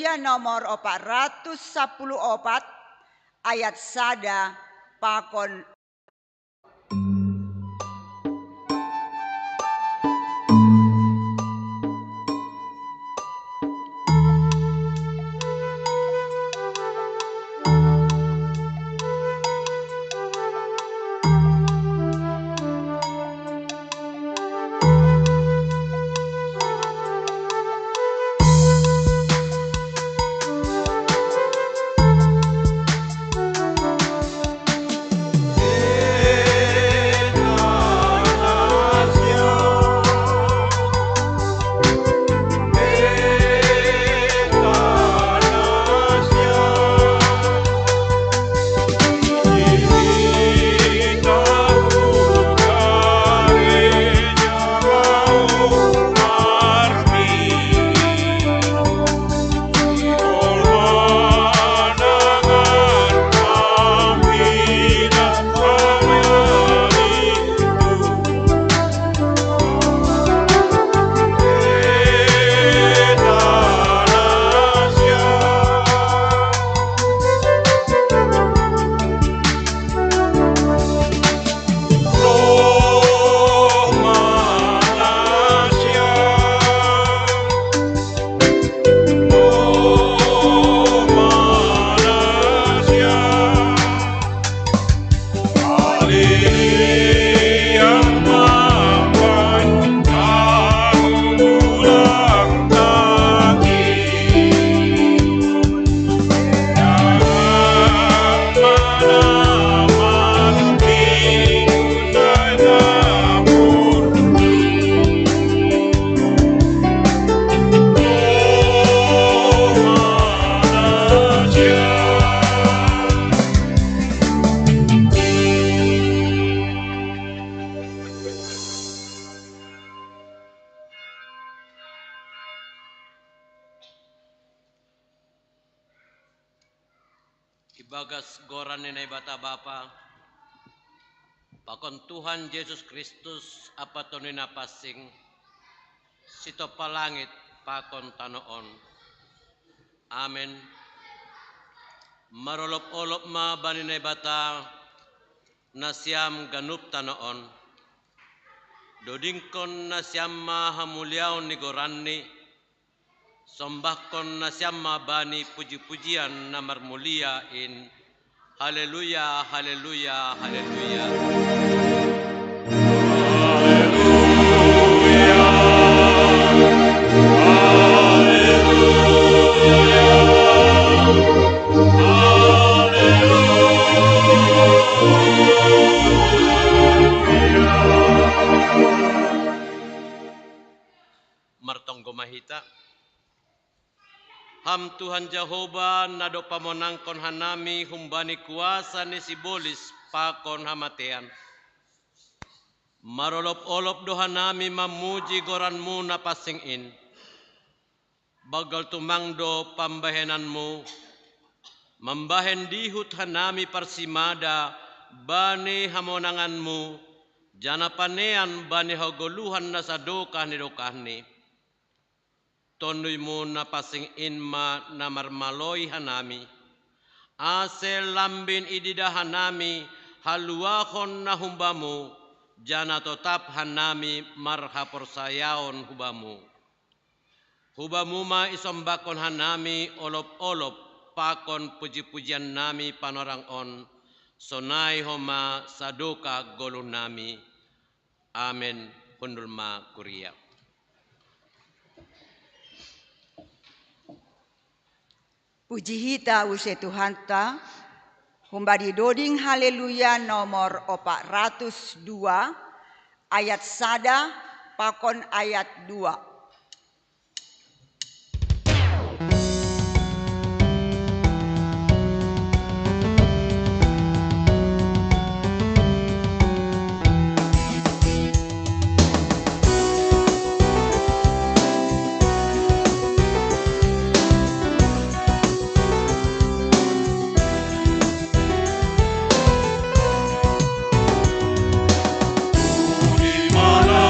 Haleluya nomor 414 ayat sada pakon Ibagas goran nenai bata bapa, pakon Tuhan Yesus Kristus apa tonina pasing, sito palangit pakon tanoon. Amen. Marolop-olop ma baninay bata, nasyam ganup tanoon. Dodingkon nasyam ma hamuliaw ni goranni, sombahkon nasyam ma bani puji-pujian na marmulia in Haleluya, haleluya, haleluya. Martonggo mahita. Ham Tuhan Jehovah nado pamonangkon hanami humbani kuasa ni sibolis pakon hamatean. Marolop-olop dohanami mamuji goranmu na pasingin. Bagal tumangdo pambahenanmu. Mambahen dihut hanami parsimada bani hamonanganmu. Jana panean bani hogoluhan na sadokah ni dokahni. Tondoy mo na pasing inma na marmaloy hanami. Asel lambin idida hanami haluahon na humbamu. Jana totap hanami marhaporsayaon hubamu. Hubamu ma isombakon hanami olop-olop pakon puji-pujian nami panorang on. Sonai homa sadoka golun nami. Amen. Hundul ma kuria. puji hita use Tuhan ta humbadi doding haleluya nomor 402 ayat sada pakon ayat 2. Di mana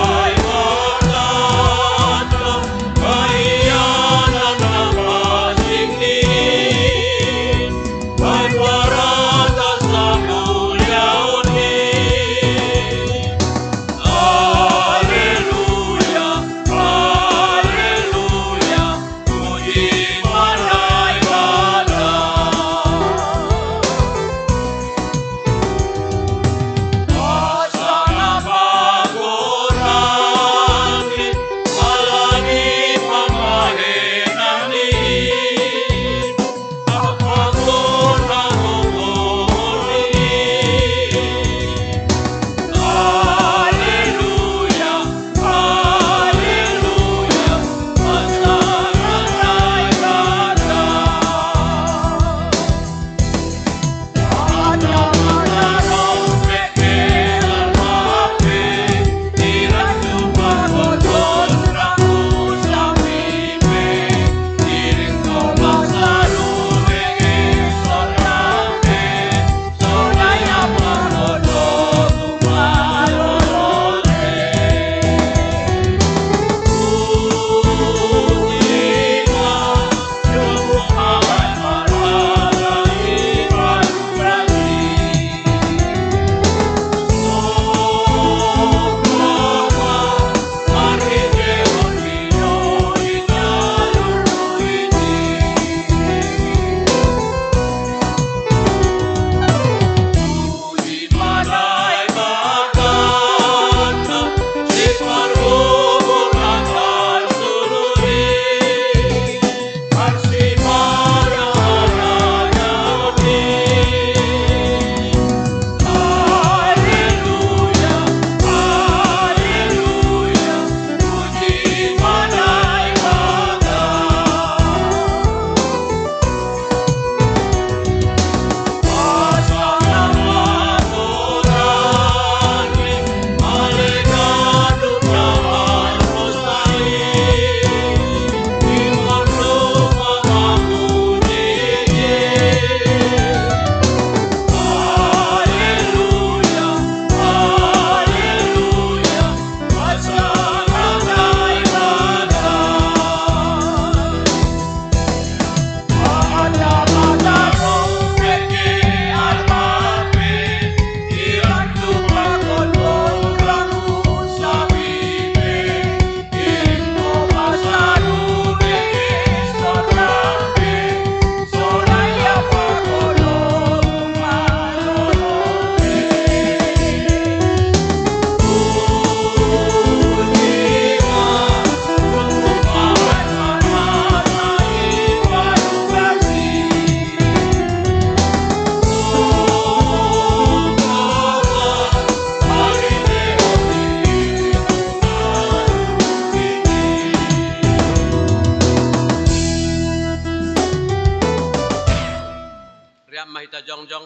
mahita jongjong.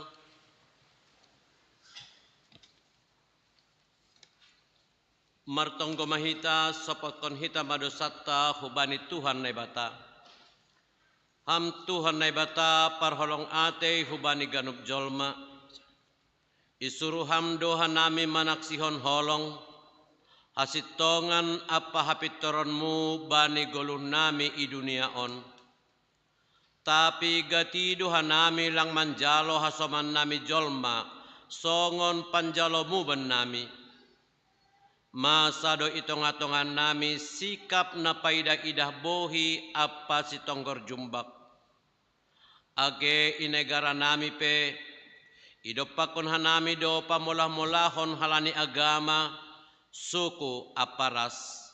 Martonggo mahita sopokon hita madosatta hubani Tuhan nai bata. Ham Tuhan nai bata parholong ate hubani ganup jolma. Isuru ham doha nami manaksihon holong. Hasitongan apa hapitoronmu bani goluh nami i dunia on. Tapi gati doha nami lang manjalo hasoman nami jolma. Songon panjalomu ben nami. Masa do itongatongan nami sikap na paida idah bohi apa si tonggor jumbak. Age inegara nami pe idopakon hanami do pamolah-molahon halani agama suku aparas.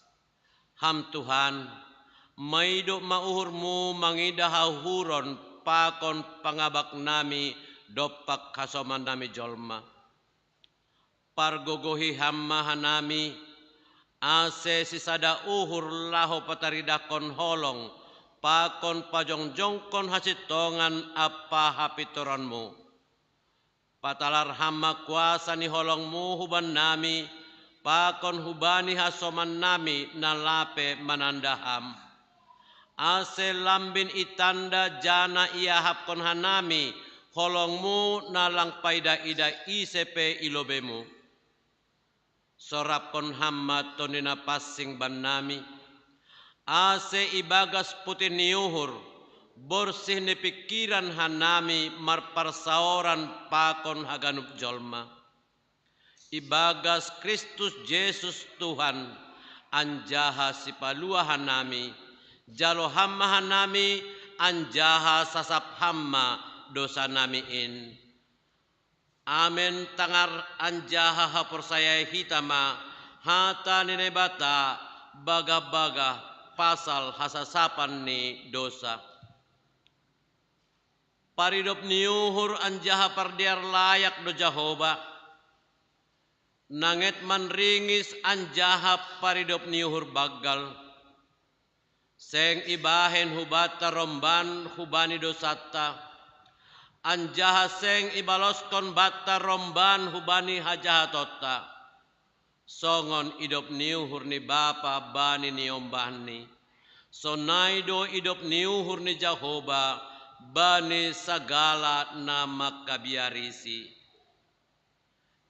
Ham Tuhan maido mauhurmu mangidah hahuron pakon pangabak nami dopak kasoman nami jolma. Pargogohi hamma hanami ase sisada uhur laho pataridakon holong pakon pajongjongkon hasitongan apa hapitoranmu. Patalar hamma kuasa ni holongmu huban nami pakon hubani hasoman nami nalape manandaham. Ase lambin itanda jana ia hapkon hanami holongmu nalang paida ida isepe ilobemu. Sorapkon hamma tonina passing ban nami. Ase ibagas putih niuhur. Borsih ni pikiran hanami marparsaoran pakon haganup jolma. Ibagas Kristus Yesus Tuhan anjaha sipalua hanami. Jalo hamma hanami anjaha sasap hamma dosa nami in. Amen tangar anjaha haporsaya hitama hata nene bata baga-baga pasal hasasapan ni dosa. Paridop niuhur anjaha pardiar layak do Jahoba. Nanget manringis anjaha paridop niuhur bagal. Seng ibahen hubata romban hubani dosata. Anjaha seng ibaloskon bata romban hubani hajahatota. Songon idop niuhur ni bapa bani ni ombani. Sonaido idop niuhur ni Jahoba bani sagala nama kabiarisi.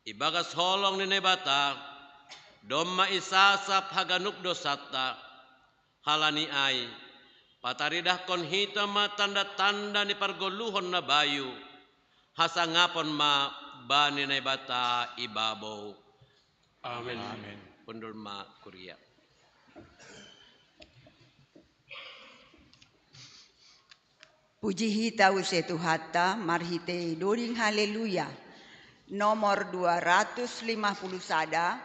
Ibagas holong ni nebata domma isasap haganuk dosata halani ai. Pataridah kon hitama tanda-tanda ni pargoluhon na bayu. Hasangapon ma bani na bata ibabaw. Amen. Amen. Pundul ma Korea. Puji hita usetu hata marhite doring haleluya. Nomor 250 sada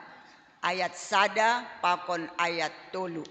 ayat sada pakon ayat tolu.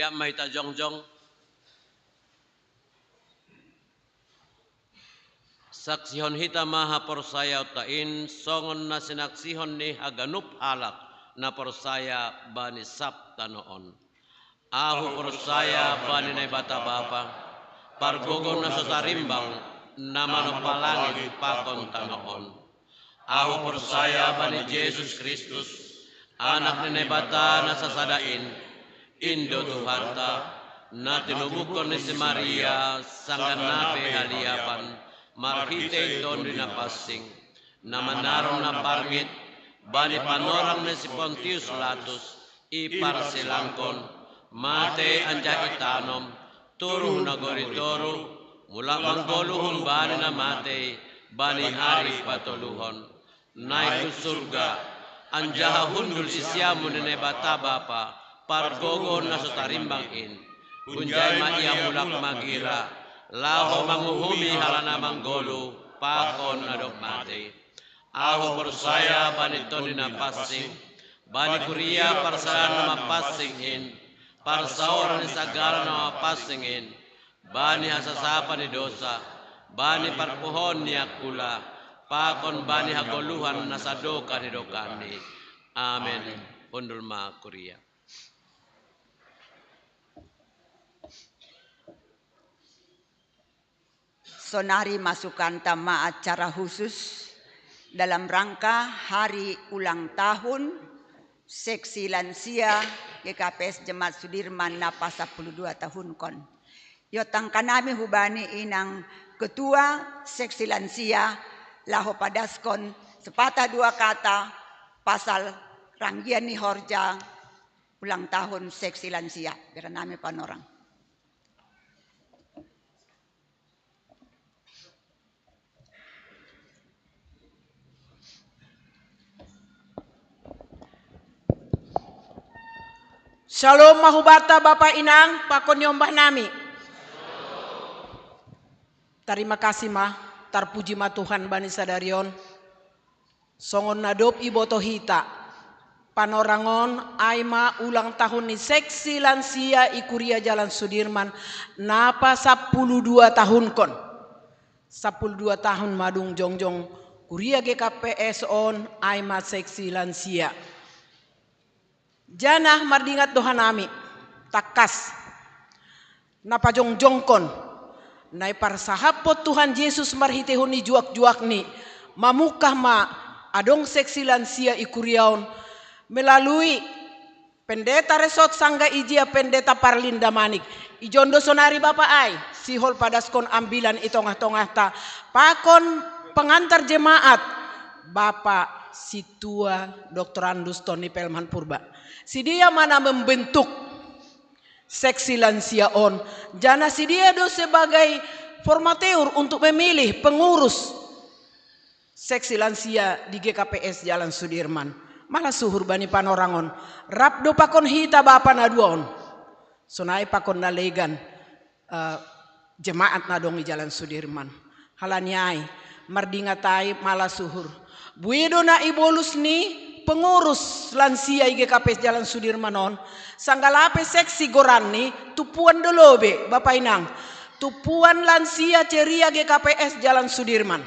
pihak mahita jongjong. Saksihon hita maha porsaya utain songon na sinaksihon ni haganup halak na porsaya bani sabta noon. Ahu porsaya bani na bata bapa pargogon na sotarimbang na manupalangit pakon tanoon. Ahu porsaya bani Yesus Kristus anak ni bata na sasadain Indo Tuhanta na tinubukon ni si Maria sanggan nape haliapan marhite don dinapasing na manarom na parngit bani panorang ni si Pontius Latus ipar silangkon mate anja itanom turuh na goritoro mula manggoluhon bani na mate bani hari patuluhon naik ke surga anjaha hundul isyamu nene bata bapa pargogon na sotarimbang in kunjay ma iya mulak magira laho manguhumi halana manggolu pakon na dogmate. Aho porsaya bani toni na passing bani kuria parsalan na mapassing in parsaoran ni sagara na mapassing in bani hasasapa ni dosa bani parpuhon ni akula pakon bani hagoluhan na sadoka ni dokani. Amen. Hundul ma kuria. Sonari masukkan tema acara khusus dalam rangka hari ulang tahun Seksi Lansia GKPS Jemaat Sudirman napa 12 tahun kon. Yotang kanami hubani inang ketua Seksi Lansia laho padaskon sepatah dua kata pasal ranggian ni horja ulang tahun Seksi Lansia. Beranami panorang. Shalom mahubata Bapak Inang, pakon yombah nami. Terima kasih mah, terpuji mah Tuhan bani sadarion. Songon nadop iboto hita. Panorangon aima ulang tahun ni Seksi Lansia Ikuria Jalan Sudirman napa 12 tahun kon. 12 tahun madung jongjong kuria GKPS on aima Seksi Lansia. Janah mardingat doha nami takas napa jongjongkon nai parsahapot Tuhan Yesus marhitehoni juak-juak ni mamukah ma adong Seksi Lansia Ikuriaon melalui pendeta resort sangga ijia pendeta Parlinda Manik ijondo sonari Bapak ai sihol padaskon ambilan itongah-tongah ta pakon pengantar jemaat Bapak Situa Dr. Andus Tony Pelman Purba. Si dia mana membentuk Seksi Lansia on. Jana si dia do sebagai formateur untuk memilih pengurus Seksi Lansia di GKPS Jalan Sudirman. Malah suhur bani panorangon. Rap do pakon hita bapa naduon. Sonai pakon nalegan jemaat nadong di Jalan Sudirman. Halanyai mardingatai malah suhur. Buedo na ibolus ni pengurus lansia IGKPS Jalan Sudirmanon sanggalape seksi gorani tupuan dolobe Bapak Inang tupuan lansia ceria GKPS Jalan Sudirman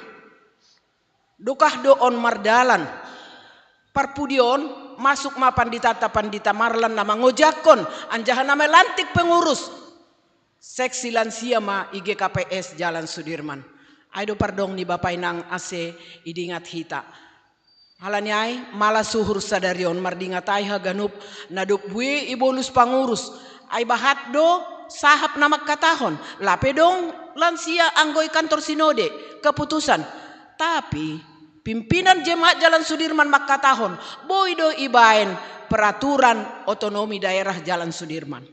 dukah doon mardalan parpudion masuk ma pandita marlan nama ngojakon anjahan nama lantik pengurus seksi lansia ma IGKPS Jalan Sudirman aido pardong ni Bapak Inang ase idingat hita halanyai malah suhur sadarion mardingatai haganup naduk bui ibolus pangurus ai bahat do sahap namak katahon lape dong lansia anggoi kantor sinode keputusan tapi pimpinan jemaat Jalan Sudirman makkatahon boy do ibaen peraturan otonomi daerah Jalan Sudirman.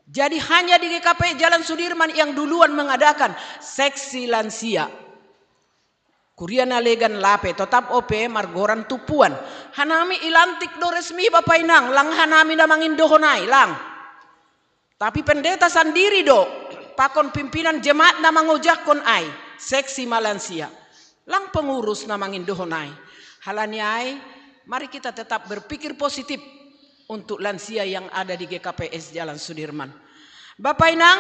Jadi hanya di GKP Jalan Sudirman yang duluan mengadakan seksi lansia. Kuriana legan lape tetap OP margoran tupuan. Hanami ilantik do resmi Bapak Inang lang hanami namangin dohonai lang. Tapi pendeta sendiri do pakon pimpinan jemaat nama ngojakon ai seksi malansia. Lang pengurus namangin dohonai. Halanyai mari kita tetap berpikir positif. untuk lansia yang ada di GKPS Jalan Sudirman. Bapak Inang,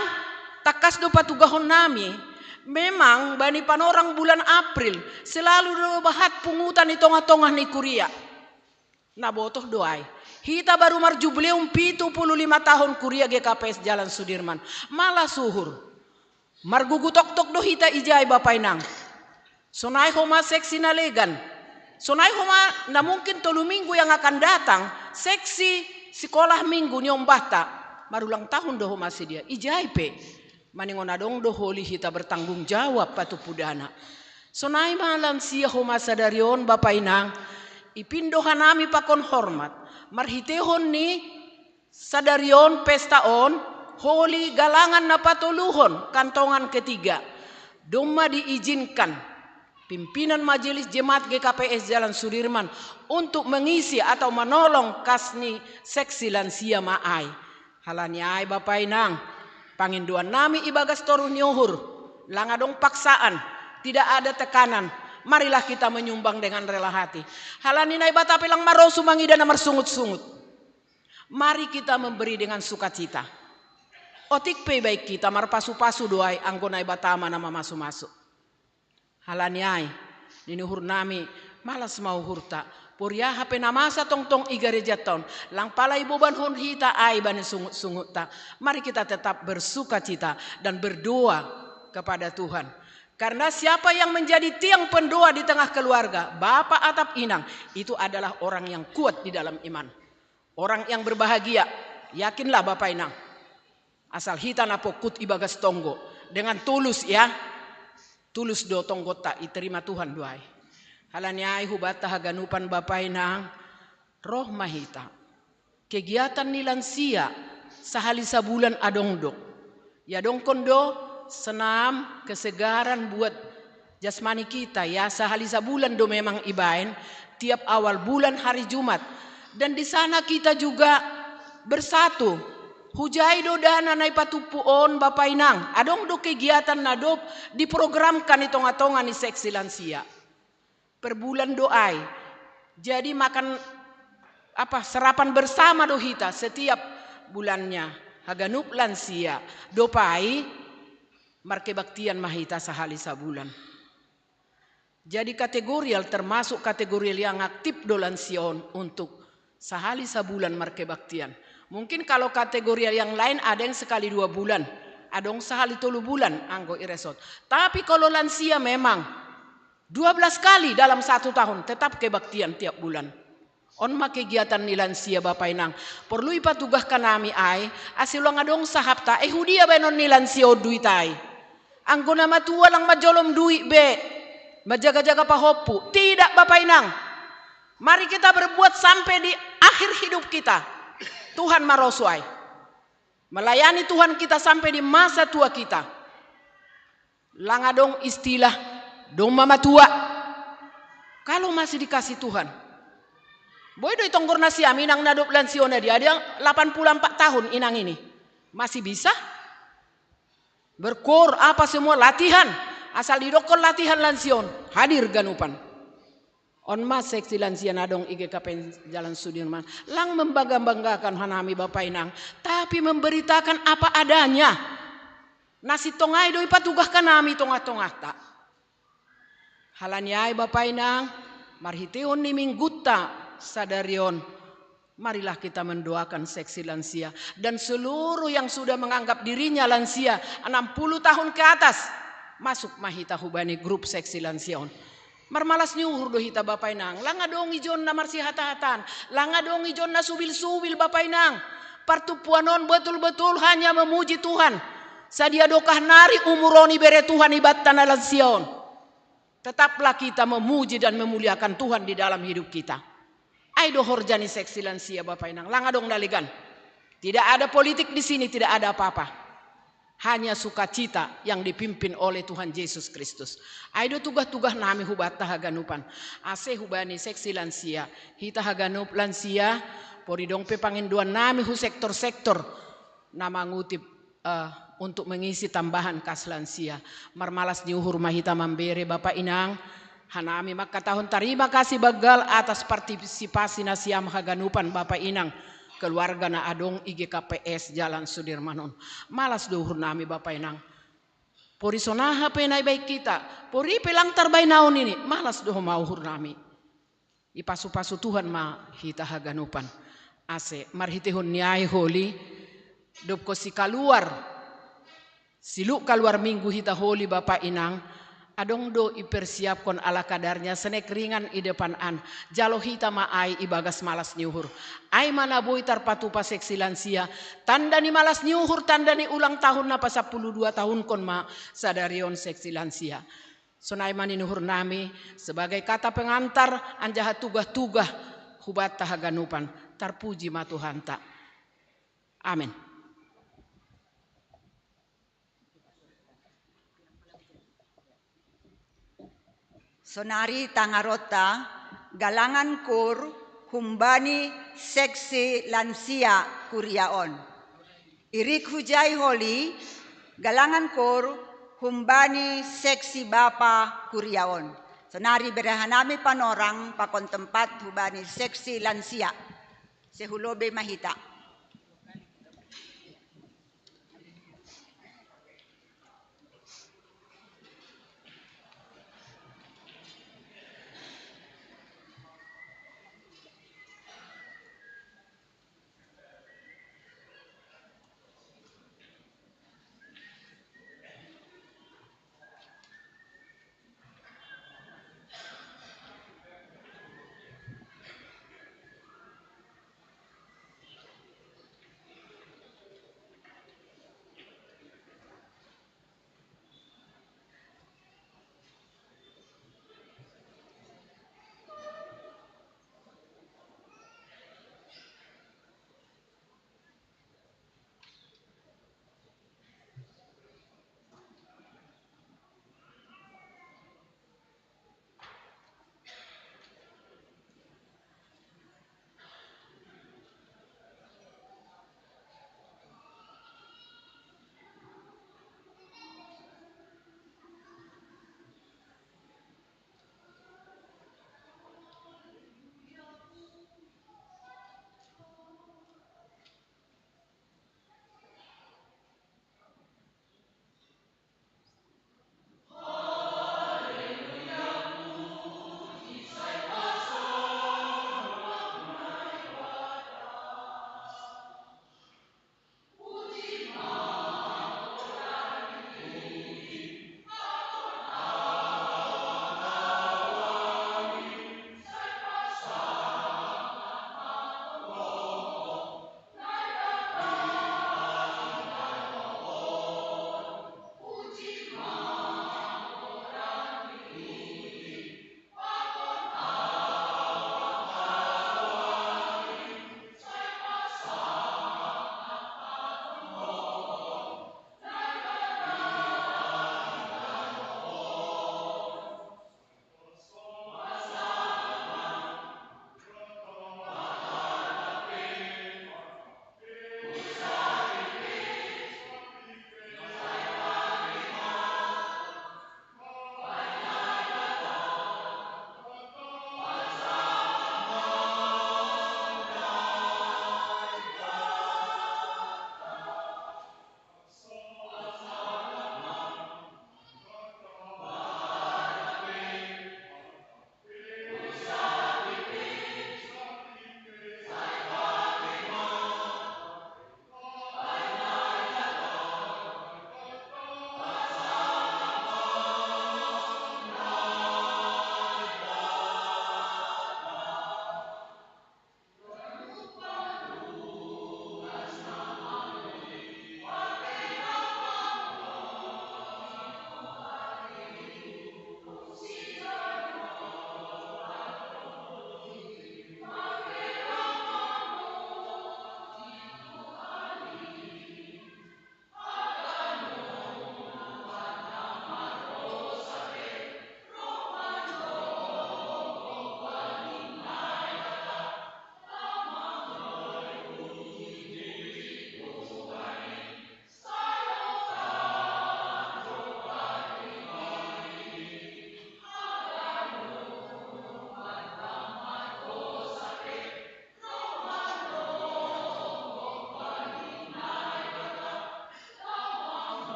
takas do patugahon nami, memang bani panorang bulan April selalu do bahat pungutan di tongah-tongah ni kuria. Nabotoh doai. Hita baru marjubileum 75 tahun kuria GKPS Jalan Sudirman. Malah suhur. Margugutok-tok do hita ijai Bapak Inang. Sonai homa seksi nalegan. Sonai homa na mungkin 3 minggu yang akan datang seksi sekolah minggu nyom bata. Marulang tahun do homa dia. Ijai pe. Maningon adong do holi hita bertanggung jawab patu pudana. Sonai malam sia homa sadarion Bapak Inang. Ipindo hanami pakon hormat. Marhitehon ni sadarion pestaon holi galangan na patuluhon kantongan ketiga. Doma diizinkan pimpinan majelis jemaat GKPS Jalan Sudirman untuk mengisi atau menolong kasni seksi lansia maai. Halanya ai Bapak Inang, panginduan nami ibagas toru nyohur, langadong paksaan, tidak ada tekanan. Marilah kita menyumbang dengan rela hati. Halani nai bata pelang marosu mangida na marsungut-sungut. Mari kita memberi dengan sukacita. Otik pe baik kita marpasu-pasu doai anggonai batama nama masuk-masuk. Halani ai ninuhur nami malas mau hurta. Puria hape namasa tong-tong igareja ton. Lang palai boban hon hita ai bani sungut-sungut ta. Mari kita tetap bersukacita dan berdoa kepada Tuhan. Karena siapa yang menjadi tiang pendoa di tengah keluarga, bapak atap inang, itu adalah orang yang kuat di dalam iman. Orang yang berbahagia, yakinlah Bapak Inang. Asal hita napokut ibagas tonggo. Dengan tulus ya. Tulus do tonggo tak iterima Tuhan doai. Halanyai hubata haganupan Bapak Inang. Roh mahita. Kegiatan ni lansia sahali sabulan adongdok. Ya dong kondo. Senam kesegaran buat jasmani kita ya sehari sebulan do memang ibain tiap awal bulan hari Jumat dan di sana kita juga bersatu hujai do dana nai patupuon Bapak Inang adong do kegiatan nadop diprogramkan di tongah-tongah ni seksi lansia per bulan doai jadi makan serapan bersama do hita setiap bulannya haganup lansia dopai markebaktian mahita sahali sabulan. Jadi kategorial termasuk kategorial yang aktif dolansion untuk sahali sabulan markebaktian. Mungkin kalau kategorial yang lain ada yang sekali 2 bulan. Adong sahali 3 bulan anggo iresot. Tapi kalau lansia memang 12 kali dalam 1 tahun tetap kebaktian tiap bulan. On ma kegiatan ni lansia Bapak Inang. Perlu ipatugahkan nami ai asilang adong sahapta hudia benon ni lansia duitai. Anggo nama tua lang majolom duit be. Majaga-jaga pahopu. Tidak Bapak Inang. Mari kita berbuat sampai di akhir hidup kita. Tuhan marosuai. Melayani Tuhan kita sampai di masa tua kita. Langadong istilah. Dong mama tua. Kalau masih dikasih Tuhan. Boy do itonggor nasi aminang nadop lansiona dia. Dia 84 tahun inang ini. Masih bisa? Berkor apa semua latihan asal didokol latihan lansion hadir ganupan on mas seksi lansia nadong IGKP Jalan Sudirman lang membangga-banggakan hanami Bapak Inang tapi memberitakan apa adanya nasi tongai doi patugahkan nami tongah-tongah tak halanyai Bapak Inang marhiteon ni mingguta sadarion. Marilah kita mendoakan seksi lansia. Dan seluruh yang sudah menganggap dirinya lansia 60 tahun ke atas. Masuk mahita hubani grup seksi lansia. Marmalas nyuhur do hita Bapak Inang. Langa dong ijon na marsi hata-hatan. Langa dong ijon na subil-subil Bapak Inang. Partupuanon betul-betul hanya memuji Tuhan. Sadia dokah nari umuroni bere Tuhan ibat tanah lansion. Tetaplah kita memuji dan memuliakan Tuhan di dalam hidup kita. Aido horjani seksi lansia Bapak Inang. Langa dong daligan. Tidak ada politik di sini, tidak ada apa-apa. Hanya sukacita yang dipimpin oleh Tuhan Yesus Kristus. Aido tugah-tugah nami hubata haganupan. Ase hubani seksi lansia. Hita haganup lansia. Poridong pe panginduan nami hu sektor-sektor. Nama ngutip untuk mengisi tambahan kas lansia. Marmalas diuhur mahita mambere Bapak Inang. Hanami maka tahun terima kasih bagal atas partisipasi nasiam haganupan Bapak Inang keluarga na adong IGKPS Jalan Sudirmanon. Malas dohur nami Bapak Inang. Pori sonaha penai baik kita. Pori pelang tarbay naon ini. Malas doh mauhur nami. Ipasu-pasu Tuhan ma hita haganupan. Ase marhitihun niai holi. Dop ko si kaluar. Siluk keluar minggu hita holi Bapak Inang. Adong do ipersiapkan ala kadarnya senek ringan i depan jalo hita ma ai ibagas malas nyuhur ai mana boy tarpatu pa seksi lansia tanda ni malas nyuhur tanda ni ulang tahun na pa 12 tahun kon ma sadarion seksi lansia sonai maninuhur nami sebagai kata pengantar anjaha tugah-tugah hubat tahaganupan tarpuji ma Tuhan ta amin. Sonari tangarota galangan kur humbani seksi lansia kuriaon. Irik hujai holi galangan kur humbani seksi bapa kuriaon. Sonari berahanami panorang pakon tempat hubani seksi lansia. Sehulobe mahita.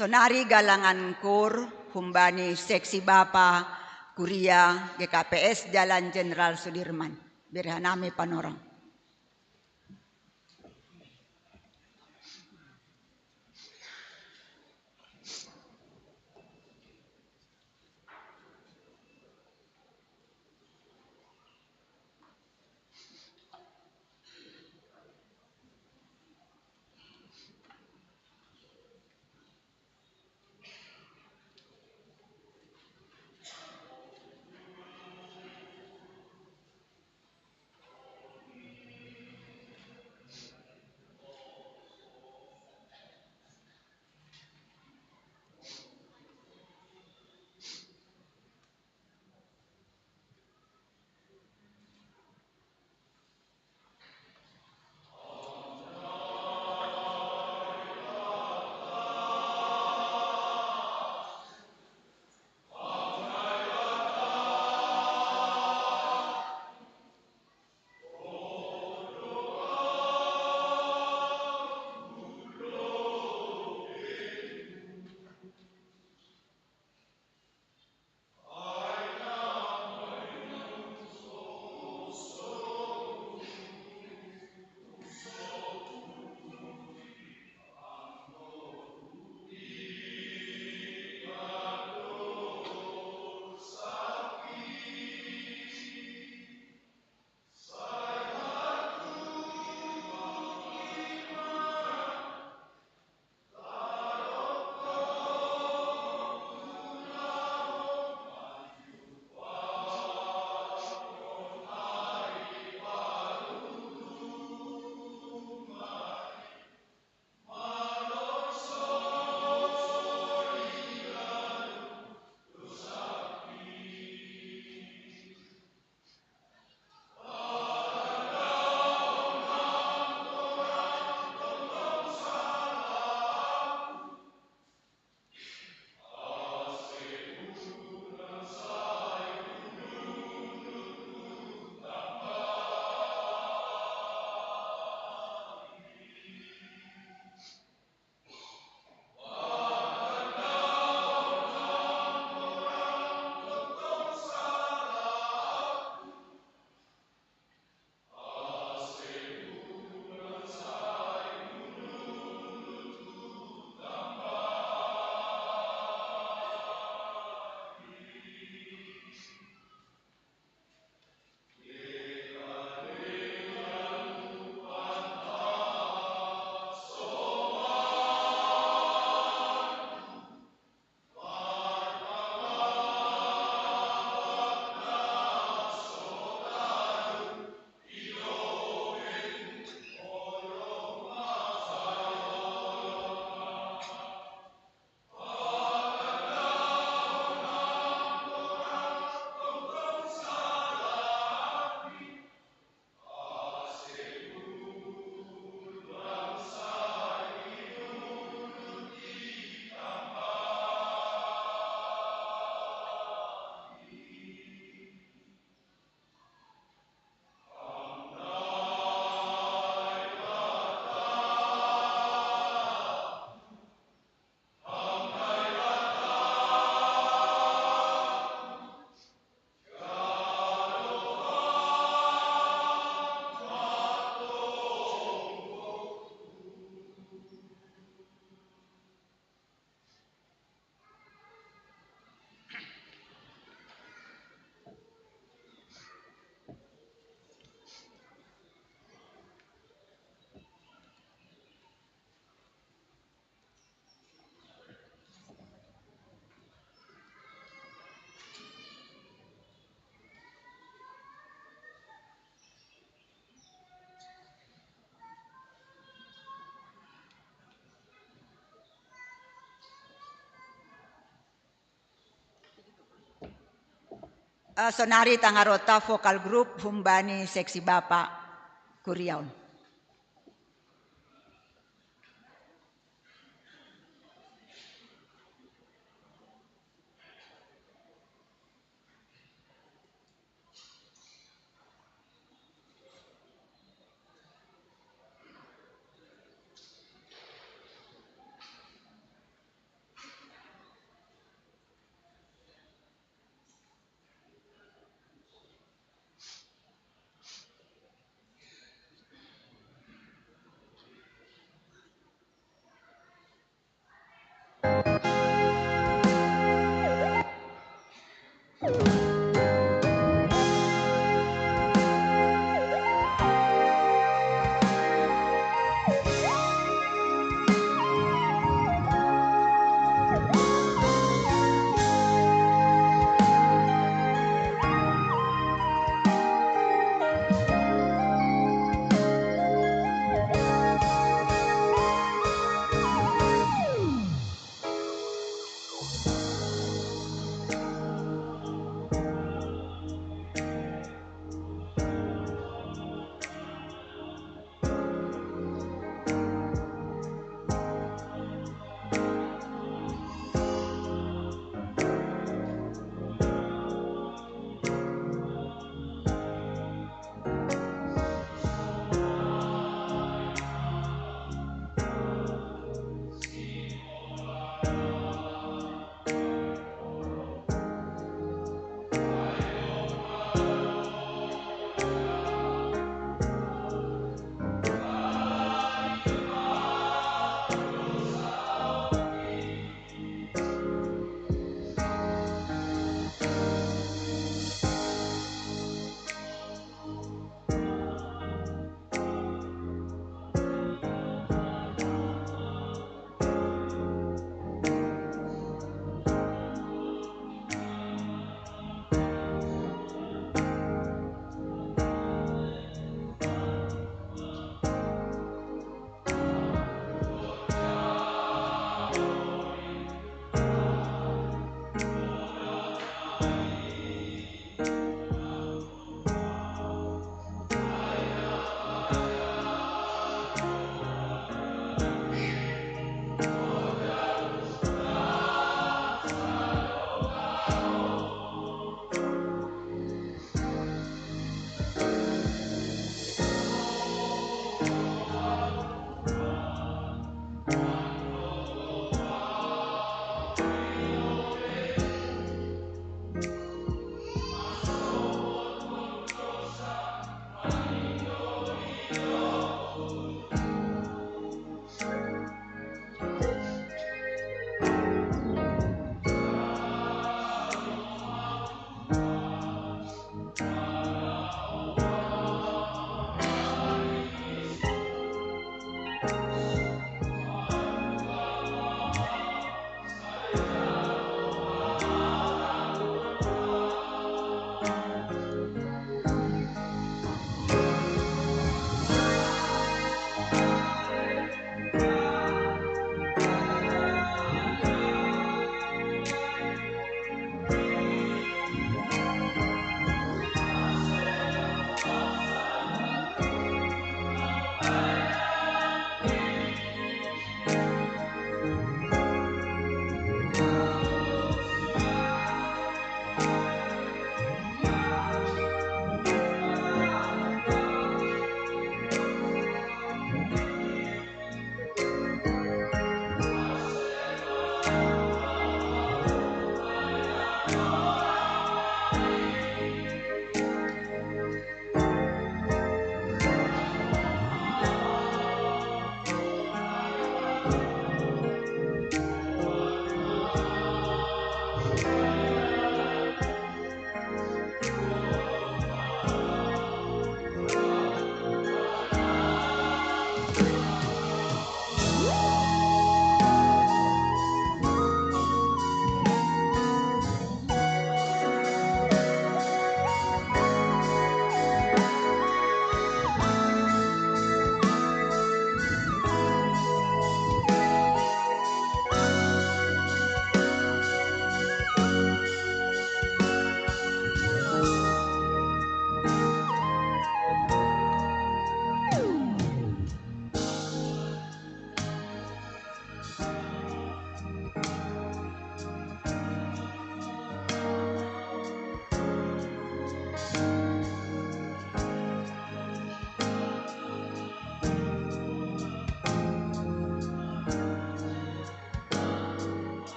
Sonari galangan kur humbani seksi Bapa Kuria GKPS Jalan Jenderal Sudirman. Birhanami panorang. Sonari Tangarota Vokal Group Humbani Seksi Bapak Kuriaun.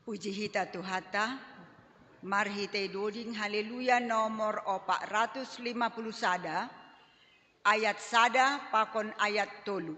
Puji hita Tuhata, marhite doding haleluya nomor 450 sada, ayat sada pakon ayat tolu.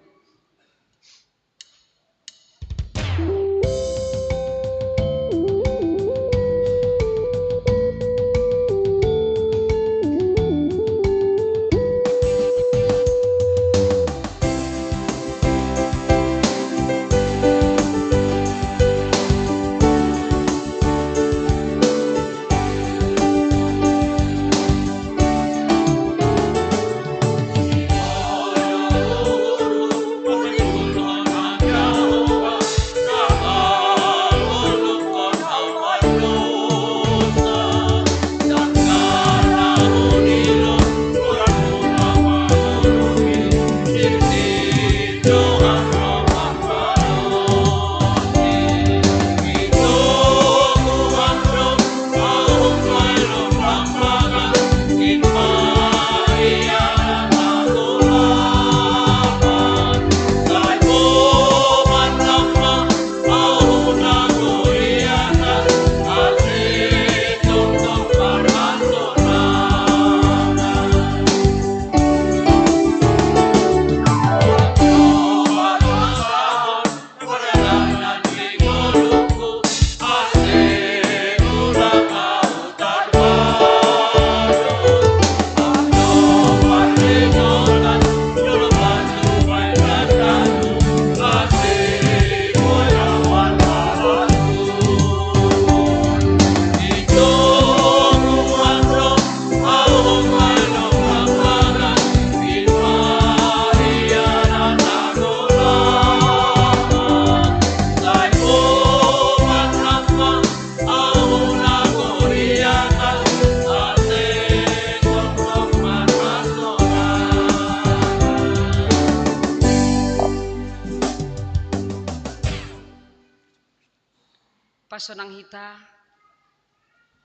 Pasonang hita,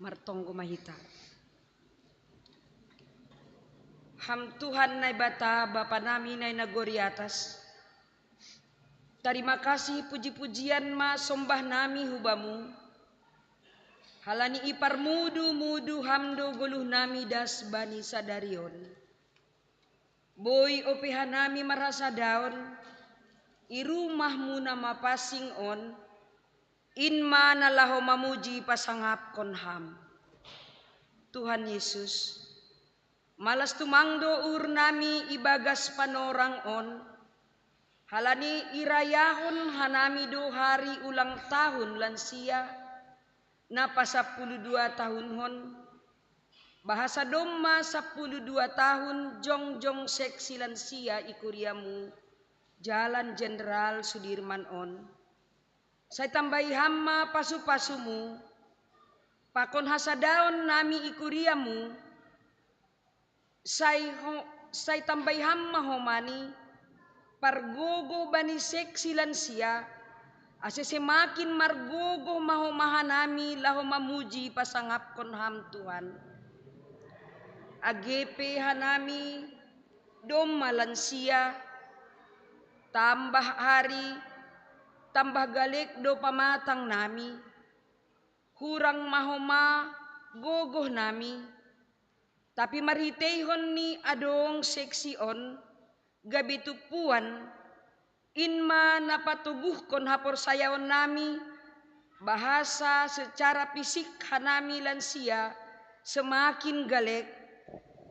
martonggo mahita. Ham Tuhan nai bata Bapa nami nai nagori atas. Terima kasih puji-pujian ma sombah nami hubamu. Halani ipar mudu hamdo goluh nami das bani sadarion. Boy opehan nami merasa daun. Irumahmu nama passing on. Inma nalaho mamuji pasangap konham. Tuhan Yesus, malas tumangdo ur nami ibagas panorang on. Halani irayahon hanami do hari ulang tahun lansia. Napa 12 tahun hon. Bahasa domma 12 tahun jongjong seksi lansia ikuriamu. Jalan Jenderal Sudirman on. Saya tambahi hamma pasu-pasumu, pakon hasadaon nami ikuriamu, saya tambahi hamma homani, pargogo bani seksi lansia, ase semakin margogo mahomaha nami laho mamuji pasangap konham Tuhan. AGP hanami, domma lansia, tambah hari, tambah galek do pamatang nami, hurang mahoma gogoh nami, tapi marhitehon ni adong seksi on, gabitu puan, inma napatuguh kon hapor sayaon nami, bahasa secara fisik hanami lansia semakin galek,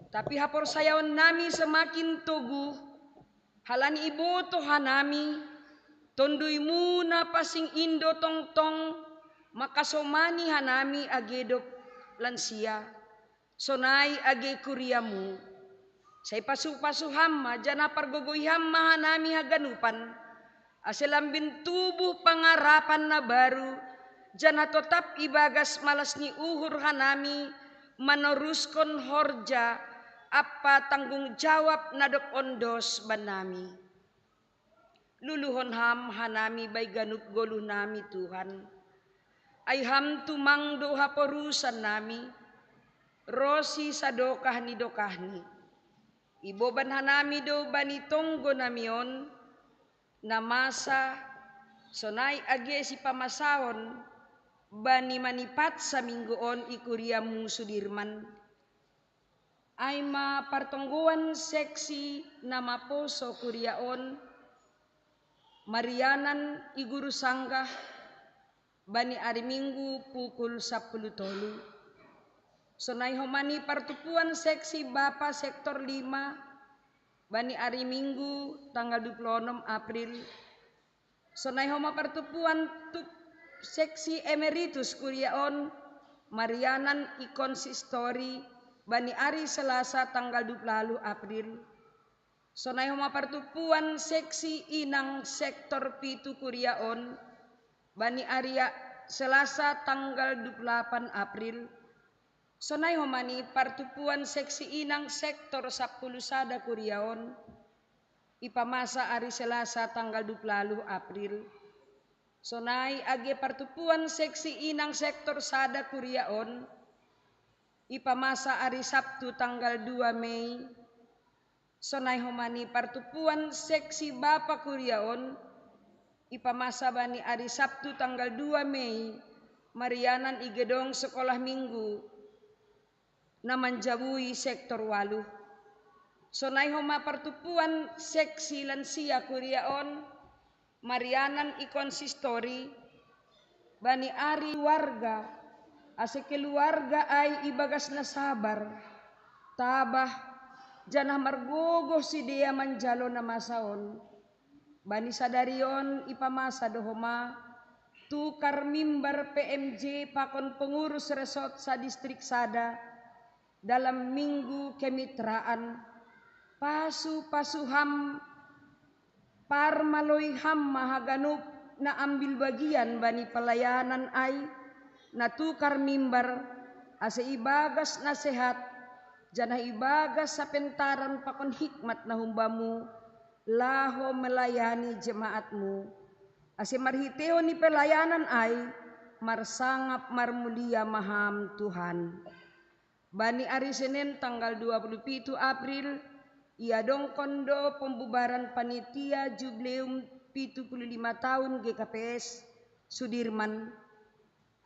tapi hapor sayaon nami semakin toguh, halani iboto hanami, tondui na pasing indo tongtong makasomani hanami agedok lansia sonai age kuriamu say pasu-pasu hamma jana pargogoy hamma hanami haganupan aselambin tubuh pangarapan na baru jana tetap ibagas malas ni uhur hanami manoruskan horja apa tanggung jawab nadok ondos banami. Luluhon ham hanami bay ganuk goluh nami Tuhan. Ay ham tumang doha porusan nami. Rosi sadokahni dokahni. Iboban hanami do bani tonggo namion. Namasa sonay age si pamasaon. bani manipat sa minggoon ikuriamu Sudirman. Aima partongguan seksi nama poso kuriaon Marianan iguru sanggah bani ari Minggu pukul 10 tolu. Sonai homani pertupuan seksi Bapa sektor 5 bani ari Minggu tanggal 26 April. Sonai homa pertupuan seksi emeritus kuriaon Marianan ikonsistori bani ari Selasa tanggal 20 April. Sonai homa pertupuan seksi inang sektor pitu kuriaon bani Arya Selasa tanggal 28 April. Sonai homani pertupuan seksi inang sektor 10 sada kuriaon ipamasa ari Selasa tanggal 20 April. Sonai age pertupuan seksi inang sektor sada kuriaon ipamasa ari Sabtu tanggal 2 Mei. Sonai homani pertupuan seksi Bapa kuriaon ipamasa bani ari Sabtu tanggal 2 Mei Marianan igedong sekolah minggu namanjabui sektor 8. Sonai homa pertupuan seksi lansia kuriaon Marianan ikonsistori bani ari warga ase keluarga ay ibagas na sabar tabah janah margogo si dia manjalo na masaon bani sadarion ipamasa dohoma tukar mimbar PMJ pakon pengurus resort sa distrik Sada dalam minggu kemitraan pasuham parmaloiham mahaganup na ambil bagian bani pelayanan ay natukar mimbar ase ibagas na sehat janah ibagas sa pentaran pakon hikmat na humbamu laho melayani jemaatmu ase marhiteo ni pelayanan ay marsangap marmulia maham Tuhan. Bani ari Senin tanggal 27 April iadong kondo pembubaran panitia jubileum 75 tahun GKPS Sudirman.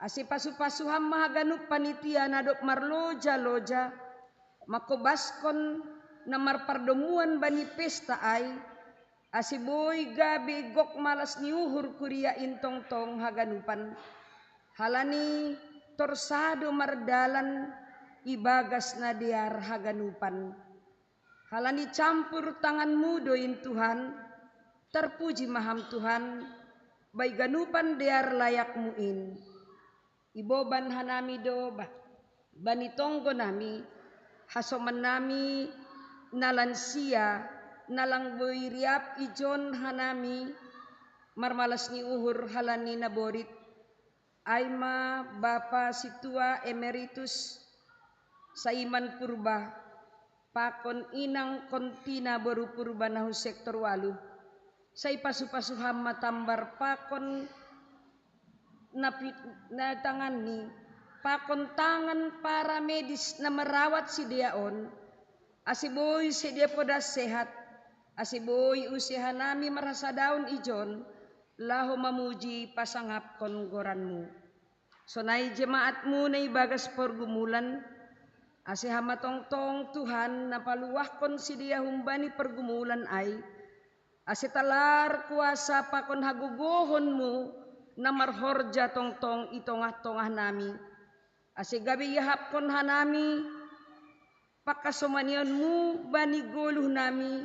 Ase pasu-pasuham mahaganup panitia nadok marloja-loja makobaskon na marpardomuan bani pesta ay ase boy gabi gok malas niuhur kuria intong-tong haganupan halani torsado mardalan ibagas na diar haganupan halani campur tangan mudoin Tuhan terpuji maham Tuhan bay ganupan diar layak muin iboban hanami do bani tonggo nami hasoman nami nalansia nalangboy riap ijon hanami marmalas ni uhur halani naborit aima Bapa Situa Emeritus Saiman Purba pakon inang kontina baru purba nahu sektor 8 say pasu-pasuham matambar pakon na tangan ni pakon tangan para medis na merawat si diaon asiboy si dia podas sehat asiboy usiha nami merasa daun ijon laho mamuji pasangap konggoranmu sonai jemaatmu na ibagas pergumulan asiha matongtong Tuhan napaluwahkon si dia humbani pergumulan ay asitalar kuasa pakon hagugohonmu na marhorja tongtong itongah-tongah nami asigabi yahapkon hanami pakasomanionmu bani goluh nami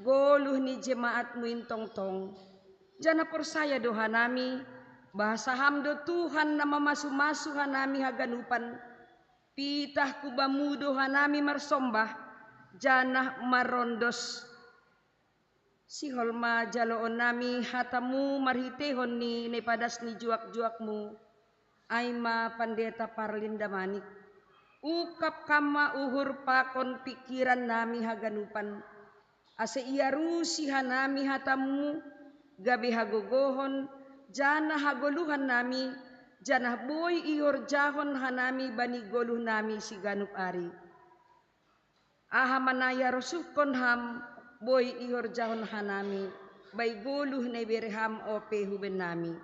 goluh ni jemaatmu intongtong jana persaya doha nami bahasa hamdo Tuhan na mamasu-masu hanami haganupan pitah kubamudo hanami marsombah janah marondos sihol ma jaloon nami hatamu marhitehon ni nepadas ni juak-juakmu aima Pandeta Parlinda Manik ukap kama uhur pakon pikiran nami haganupan ase iarusi hanami hatamu gabi hagogohon janah hagoluhan nami janah boy ihor jahon hanami bani goluh nami si ganup ari aha manaya rosukon ham boy ihor jahon hanami bay goluh na berham ope huben nami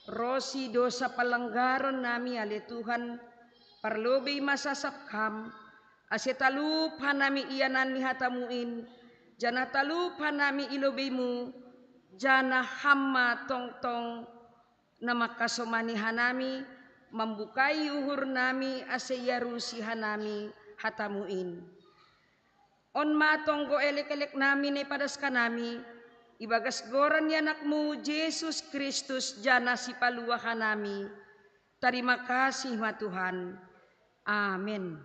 rosi dosa pelanggaran nami ale Tuhan parlobe masasapkam ase taluphan nami iyanan ni hatamuin jana taluphan nami ilobemu jana hamma tongtong na makasomanihan nami membukai uhur nami ase yarusihan nami hatamuin on matonggo elek-elek nami ne padas kanami ibagas goran ni anakmu Yesus Kristus jana si paluahan nami. Terima kasih ma Tuhan. Amin.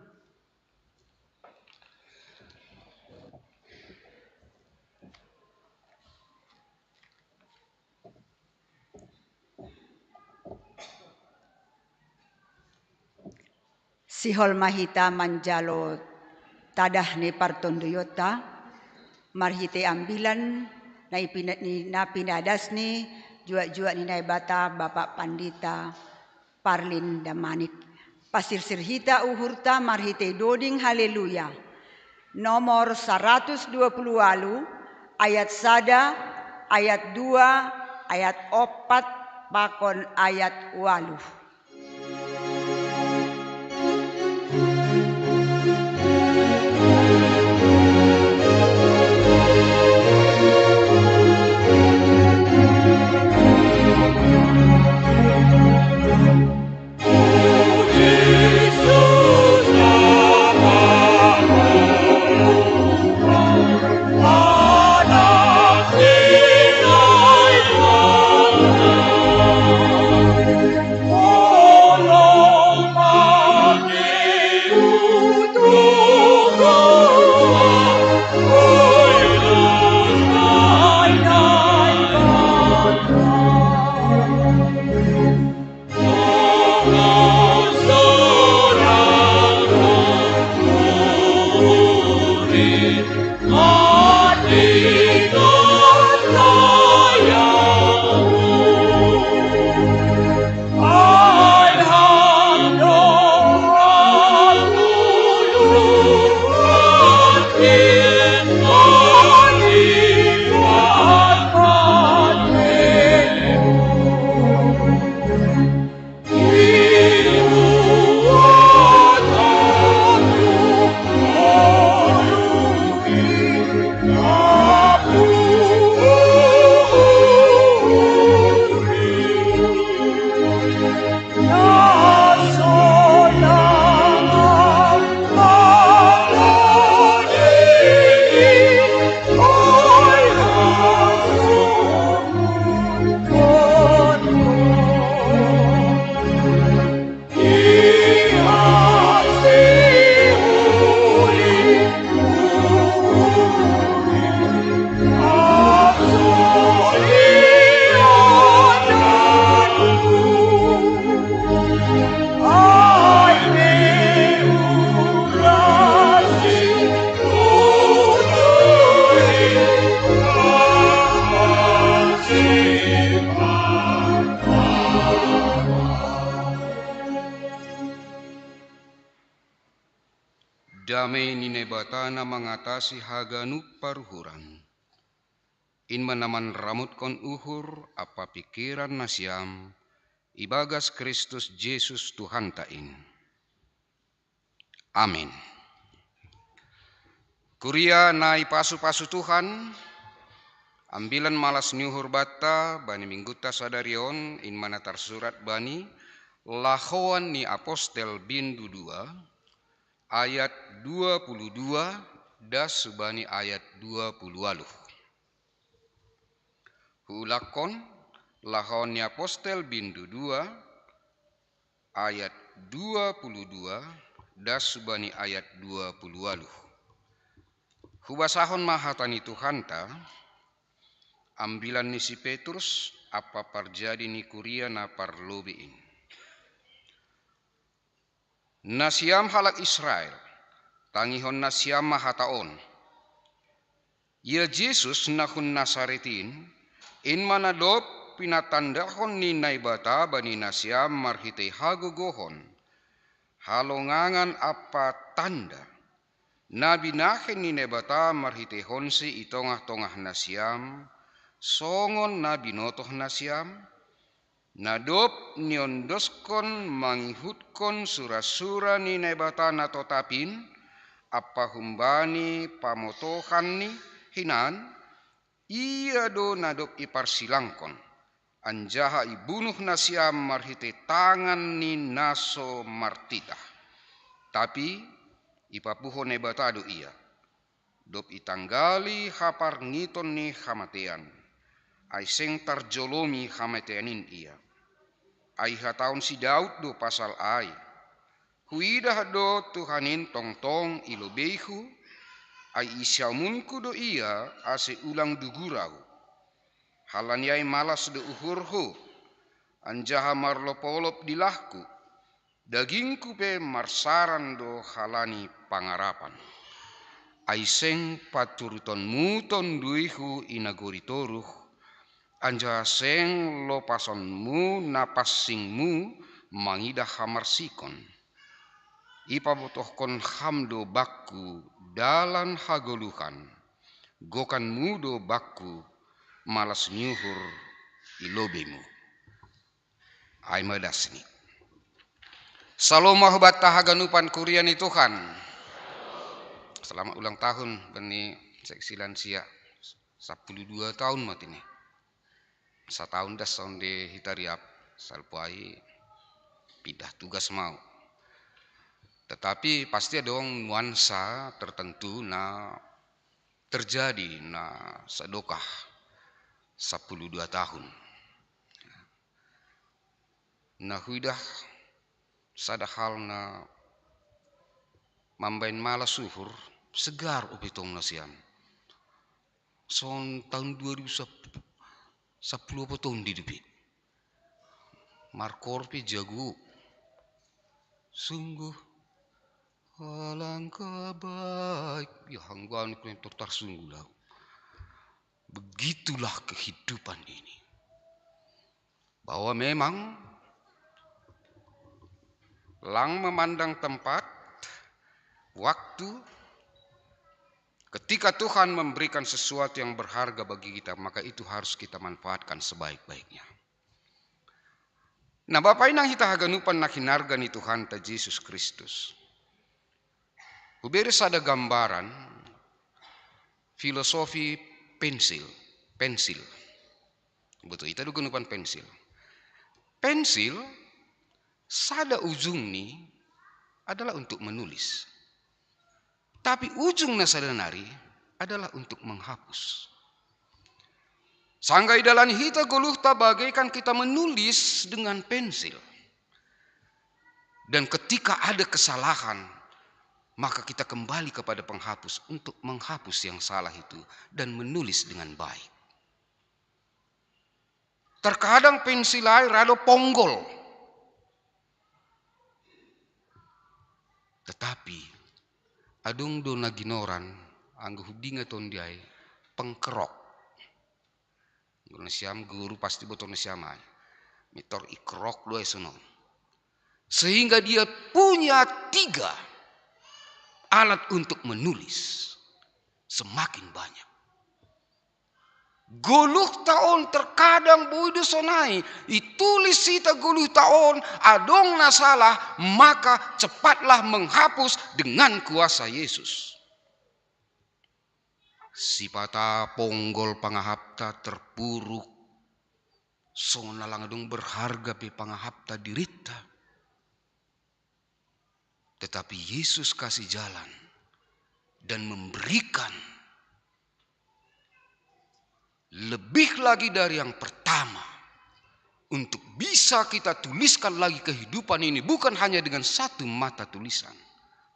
Sihol mahita manjalo tadah ni partonduyota marhite ambilan na pinadas ni jua-jua ni naibata Bapak Pandita Parlin Damanik pasirsir hita uhurta marhite doding haleluya nomor 120 walu ayat sada ayat 2 ayat 4 pakon ayat walu. Damai nine batana mengatasi haganuk paruhuran. In menaman ramut kon uhur apa pikiran nasiam ibagas Kristus Yesus Tuhan tain. Amin. Kuria nai pasu-pasu Tuhan ambilan malas nyuhur bata bani mingguta sadarion in mana tersurat bani lahoan ni apostel bindu 2 ayat 22 das subani ayat 20 waluh. Hulakon lahoan ni apostel bindu 2 ayat 22 das subani ayat 20 waluh. Hubasahon mahatani Tuhanta ambilan ni si Petrus apa parjadi ni kuria na parlobiin. Nasiam halak Israel, tangihon nasiam mahataon. Ya Jesus nahun Nasaretin, in manadop pinatandahon ni naibata bani nasiam marhite hagogohon. Halongangan apa tanda, nabinahin ni naibata marhite honsi itongah-tongah nasiam, songon nabinotoh nasiam, Nadop niondoskon mangihutkon sura-sura ni nebatana totapin, apa humbani pamotohan ni hinan, ia do nadop iparsilangkon. Anjaha ibunuh nasiam marhite tangan ni naso martita. Tapi ipapuho nebatado ia. Dop itanggali hapar ngiton ni hamatean. Ai seng tarjolomi hamateanin ia. Ai hataun si Daud do pasal ai. Huidah do Tuhanin tongtong ilobehu. Ai isyamunku do ia ase ulang dugurau. Halaniai malas do uhurhu, anjaha marlopolop dilahku, dagingku pe marsaran do halani pangarapan. Aiseng paturuton muton duihu inagori toruh, anjaha seng lopasonmu napasingmu mangidah hamarsikon. Ipabotohkon hamdo bakku dalan hagoluhan, gokan mudo bakku, malas nyuhur ilobemu. Ai madasni. Salomah bata haganupan kuriani Tuhan. Selamat ulang tahun bani seksi lansia 12 tahun matini. Setahun dah sonde hitariap salpuai pindah tugas mau. Tetapi pasti ada nuansa tertentu na terjadi na sedokah 12 tahun. Nah huidah sada hal na mambain malas suhur segar upitong nasiam. Son tahun 2010 potong didupi. Markorpi jago. Sungguh alangkah baik. Ya hanggan ku yang tersungguh lah. Begitulah kehidupan ini. Bahwa memang lang memandang tempat, waktu, ketika Tuhan memberikan sesuatu yang berharga bagi kita, maka itu harus kita manfaatkan sebaik-baiknya. Nah, Bapak inang kita haganupan na hinarga ni Tuhan ta Yesus Kristus. Uberes ada gambaran filosofi pensil. Betul, itu gunupan pensil. Pensil sada ujung ni adalah untuk menulis. Tapi ujung nasadanari adalah untuk menghapus. Sanggai dalam hita goluhta bagaikan kita menulis dengan pensil. Dan ketika ada kesalahan, maka kita kembali kepada penghapus untuk menghapus yang salah itu dan menulis dengan baik. Terkadang pensil air rada ponggol. Tetapi adung do naginoran anggo hudinga tondiai pengkerok. Siam guru pasti botol siamai. Mitor ikrok doa sono. Sehingga dia punya 3 alat untuk menulis. Semakin banyak. Goluh taon terkadang buidu sonai. Itulis sita goluh taon adong nasalah. Maka cepatlah menghapus dengan kuasa Yesus. Sipata ponggol pangahapta terpuruk. Sona lang adong berharga pe pangahapta dirita. Tetapi Yesus kasih jalan. Dan memberikan lebih lagi dari yang pertama. Untuk bisa kita tuliskan lagi kehidupan ini. Bukan hanya dengan 1 mata tulisan.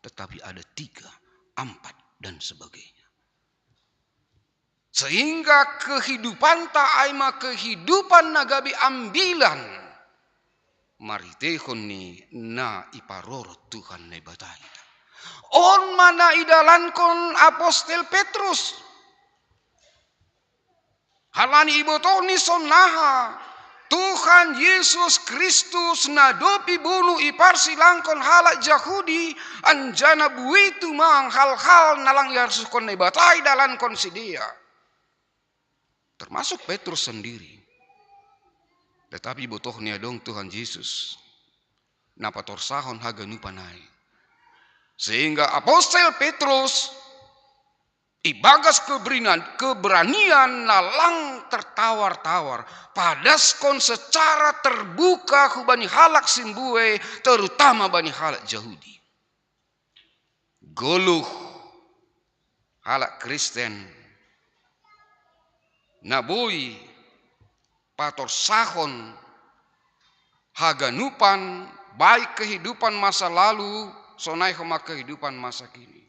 Tetapi ada 3, 4 dan sebagainya. Sehingga kehidupan ta'aima kehidupan nagabi ambilan. Maritehon ni na iparorot Tuhan na ibatai. On mana idalankon Apostel Petrus. Halani ibotoni sonaha. Tuhan Yesus Kristus nadopi bulu iparsilangkon halak Yahudi. Anjana buitu mang hal-hal nalang yarsukon na ibatai dalankon si dia. Termasuk Petrus sendiri. Tetapi botohnya dong Tuhan Yesus napa torsahon haganupanai. Sehingga Apostel Petrus ibagas keberanian nalang tertawar-tawar padaskon secara terbuka hubani halak simbue, terutama bani halak Yahudi. Goluh halak Kristen nabui pator sahon haganupan baik kehidupan masa lalu sonai homa kehidupan masa kini.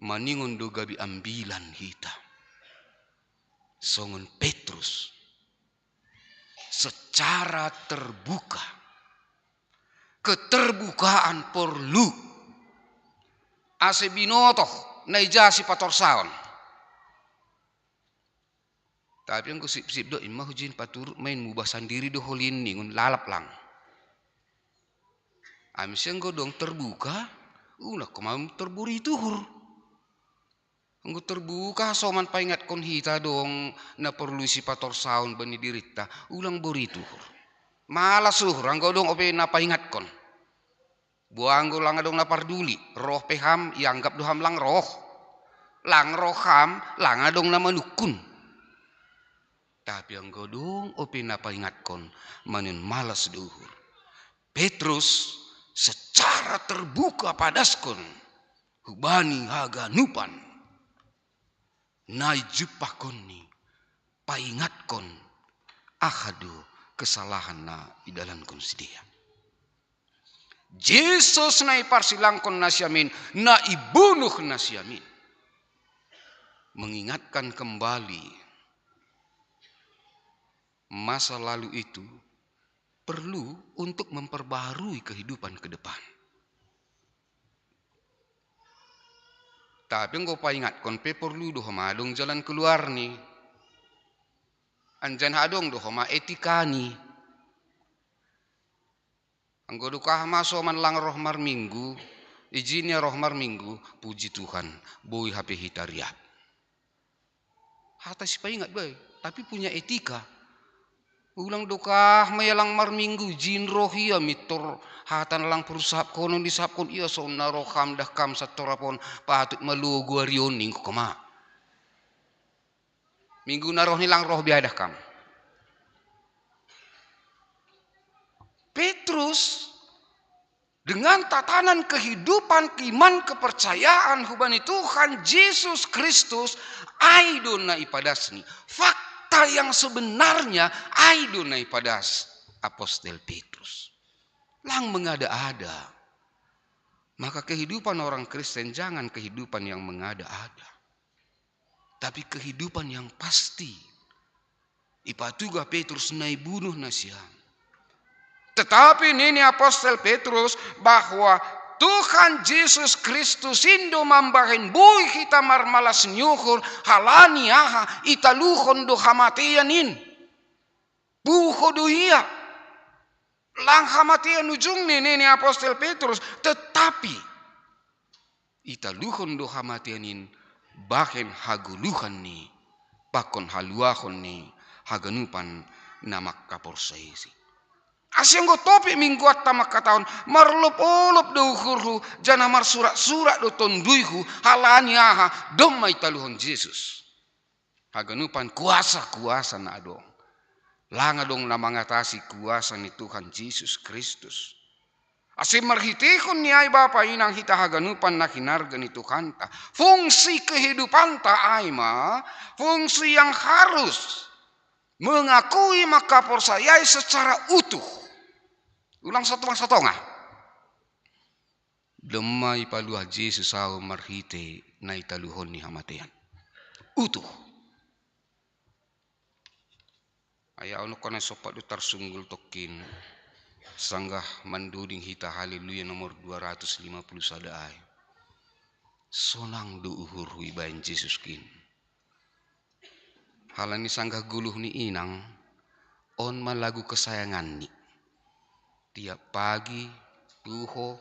Maningon do gabi ambilan hita. Songon Petrus secara terbuka. Keterbukaan perlu. Ase binotoh naijasi pator saon. Tapi yang kusip-sip do imah hujin paturut main mubah sendiri do holin ningun lalap lang. Amisyang godong terbuka, ulah kemau terburi tuhur. Anggo terbuka soman paingat kon hita dong na perlu si pator saun bani dirita ulang buri tuhur. Malas suhur anggo dong ope na paingat kon. Buanggo lang dong na parduli roh peham ianggap doham lang roh. Lang roham lang dong na manukun. Tapi anggo dong ope na paingat kon manin malas duhur. Petrus secara terbuka padaskon hubani haganupan. Nai jupah koni paingat kon ahadu kesalahan na idalan kon sedia. Yesus nai parsilangkon nasyamin na ibunuh nasyamin. Mengingatkan kembali masa lalu itu perlu untuk memperbarui kehidupan ke depan. Tapi engkau paingat kon pe perlu doh madong jalan keluar ni. Anjan hadong doh ma etika ni. Engkau duka masuk man lang roh mar minggu, izinnya roh mar minggu, puji Tuhan, boy HP hitariat. Hata si paingat bay, tapi punya etika. Ulang dokah mayalang mar minggu jin rohia mitor hatan lang perusap konon disap kon iya so na roham dah kam satorapon patut malu guarion ning koma. Minggu na roh nilang roh biadah kam. Petrus dengan tatanan kehidupan iman kepercayaan hubani Tuhan Yesus Kristus aidona ipadasni. Fakta yang sebenarnya aidonai pada Apostel Petrus. Lang mengada-ada. Maka kehidupan orang Kristen jangan kehidupan yang mengada-ada. Tapi kehidupan yang pasti. Ipatuga Petrus nai bunuh nasiam. Tetapi ini Apostel Petrus bahwa Tuhan Yesus Kristus indo mambahin bui kita marmalas nyuhur halani aha italuhon do hamatianin. Buho duhia. Lang hamatian ujung ni Apostel Petrus. Tetapi italuhon do hamatianin bahen haguluhan ni pakon haluahon ni haganupan namak kaporsaisi. Asyang go topik mingguat tamak kataon marlop-olop do ukurhu jana mar surat-surat do tonduihu halani aha domai taluhon Yesus. Haganupan kuasa-kuasa na adong. Langa dong na mangatasi kuasa ni Tuhan Yesus Kristus. Asim marhitihon ni ay Bapa inang hita haganupan na kinarga ni Tuhan ta. Fungsi kehidupan ta ay ma, fungsi yang harus mengakui makaporsayai secara utuh. Ulang satu-satu nga. Demai paluah Yesus sao marhite na italuhon ni hamatean. Utuh. Ayaw no kana sopat do tarsunggul tokin. Sanggah manduding hita haleluya nomor 250 sadaay. Sonang do uhur huibayan Yesus kin. Halani sanggah guluh ni inang on malagu kesayangan ni. Tiap pagi tuho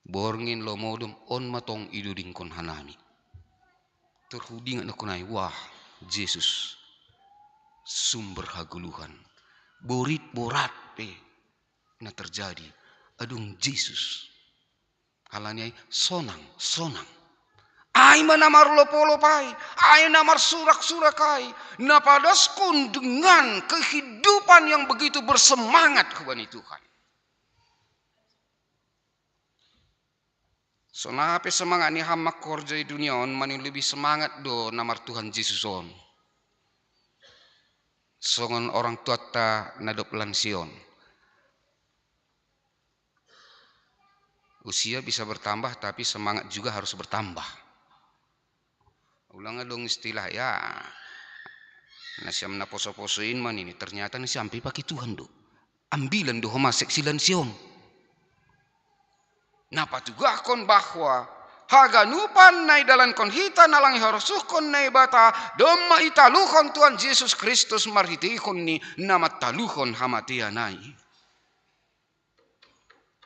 borngin lomodom on matong iduding kon hanami. Terhudingan ako na wah Yesus sumber haguluhan borit borat na terjadi adung Jesus halani sonang ai manamar lopo-lopai ai namar surak-surakai na padaskun dengan kehidupan yang begitu bersemangat kepada Tuhan. Sonape semangat ni hamak korja di dunia on mani lebih semangat do namar Tuhan Yesus on. Songon orang tua ta nadop lansion. Usia bisa bertambah tapi semangat juga harus bertambah. Ulang dong istilah ya. Nasiam na poso-posoin man ini ternyata nasi sampai pakai Tuhan do. Ambilan do homoseksual lansion. Napa juga kon bahwa haganupan nai dalan kon hita nalang harusukon nai bata domma italuhon Tuhan Yesus Kristus marhitihon ni nama taluhon hamatia nai.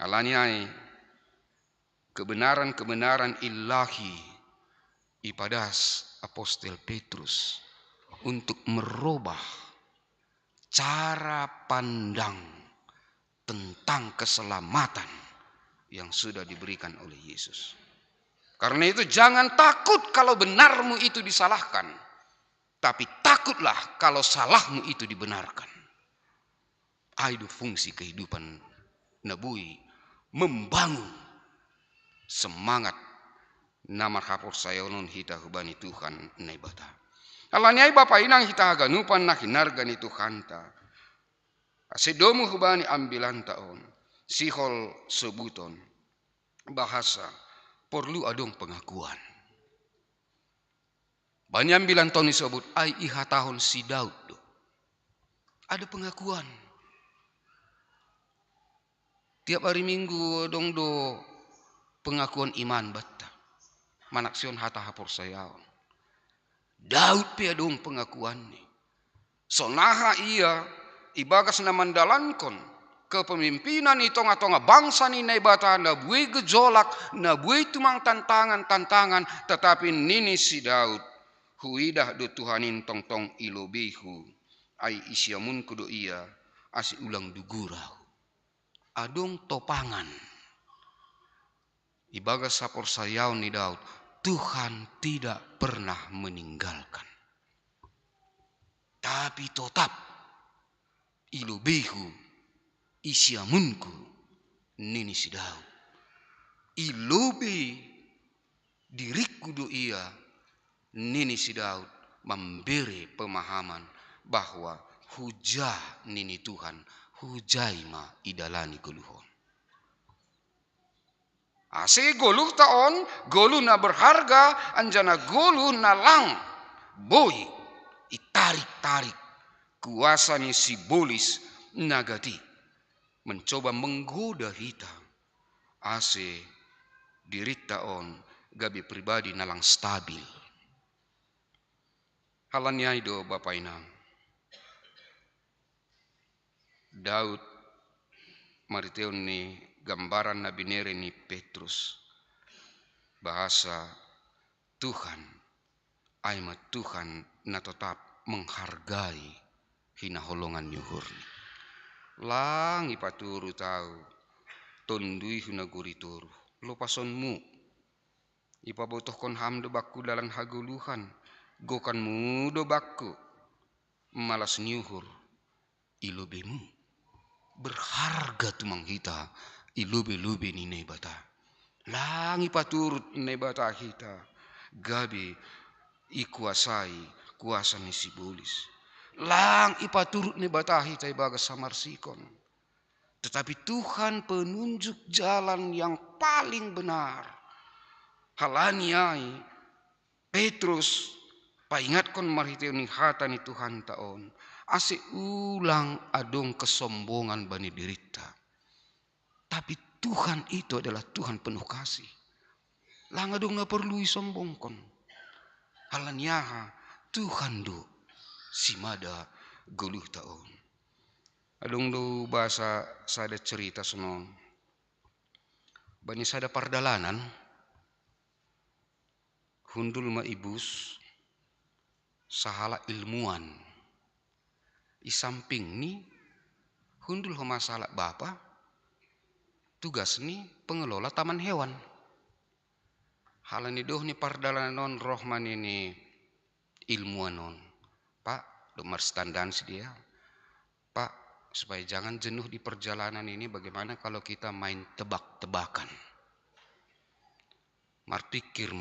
Alaniai kebenaran ilahi ipadas Apostel Petrus untuk merubah cara pandang tentang keselamatan yang sudah diberikan oleh Yesus. Karena itu jangan takut kalau benarmu itu disalahkan. Tapi takutlah kalau salahmu itu dibenarkan. Itu fungsi kehidupan nabui membangun semangat namar hapor sayonon hita hubani Tuhan naibata. Alaniai bapa inang hita haganupan na hinargani Tuhan ta. Asedomu hubani ambilan taon. Sihol sebuton bahasa perlu adong pengakuan. Banyak bilang Tony sebut ai iha tahun si Daud do. Ada pengakuan. Tiap hari Minggu dong do pengakuan iman bata. Manaksion hata hapor sayaon. Daud pe adong pengakuan ni. Sonaha ia ibagas na mandalankon kepemimpinan itonga-tonga bangsa ni naibata na buai gejolak na buai tumang tantangan tetapi nini si Daud huidah do Tuhanin tong ilobehu ai isiamun kudo ia asi ulang dugurau adong topangan ibaga sapor sayau ni Daud Tuhan tidak pernah meninggalkan tapi tetap ilobehu isiamunku nini si Daud ilobe diriku do ia nini si Daud memberi pemahaman bahwa hujah nini Tuhan hujai ma idalani goluhon ase goluh taon goluh na berharga anjana goluh na lang boy itarik-tarik kuasa ni simbolis nagati mencoba menggoda hita ase dirita on gabi pribadi nalang stabil halanyai do Bapak inang Daud mariteon ni gambaran nabi nere ni Petrus bahasa Tuhan aima Tuhan na tetap menghargai hina holongan nyuhur lang ipaturu tahu tondui huna guri turu lopasonmu ipabotohkon ham do bakku dalam haguluhan gokanmu do bakku malas nyuhur ilobemu berharga tumang hita ilobe-lobe ni nebata lang ipaturut nebata hita gabi ikuasai kuasa ni sibolis lang ipaturut ni batahi tay bagas samarsikon. Tetapi Tuhan penunjuk jalan yang paling benar. Halaniai Petrus paingatkon marhiteuni hata ni Tuhan taon. Ase ulang adong kesombongan bani dirita. Tapi Tuhan itu adalah Tuhan penuh kasih. Lang adong na perlu isombongkon. Halaniaha Tuhan do simada goluh taon. Adong do bahasa sada cerita sonon. Bani sada pardalanan hundul ma ibus sahala ilmuwan. Isamping ni Hundul masalah Bapak, tugas ni pengelola taman hewan. Halani doh ni pardalanon rohman ini ilmuwan non. Pak, lumar standan dia. Pak, supaya jangan jenuh di perjalanan ini, bagaimana kalau kita main tebak-tebakan? Marpikir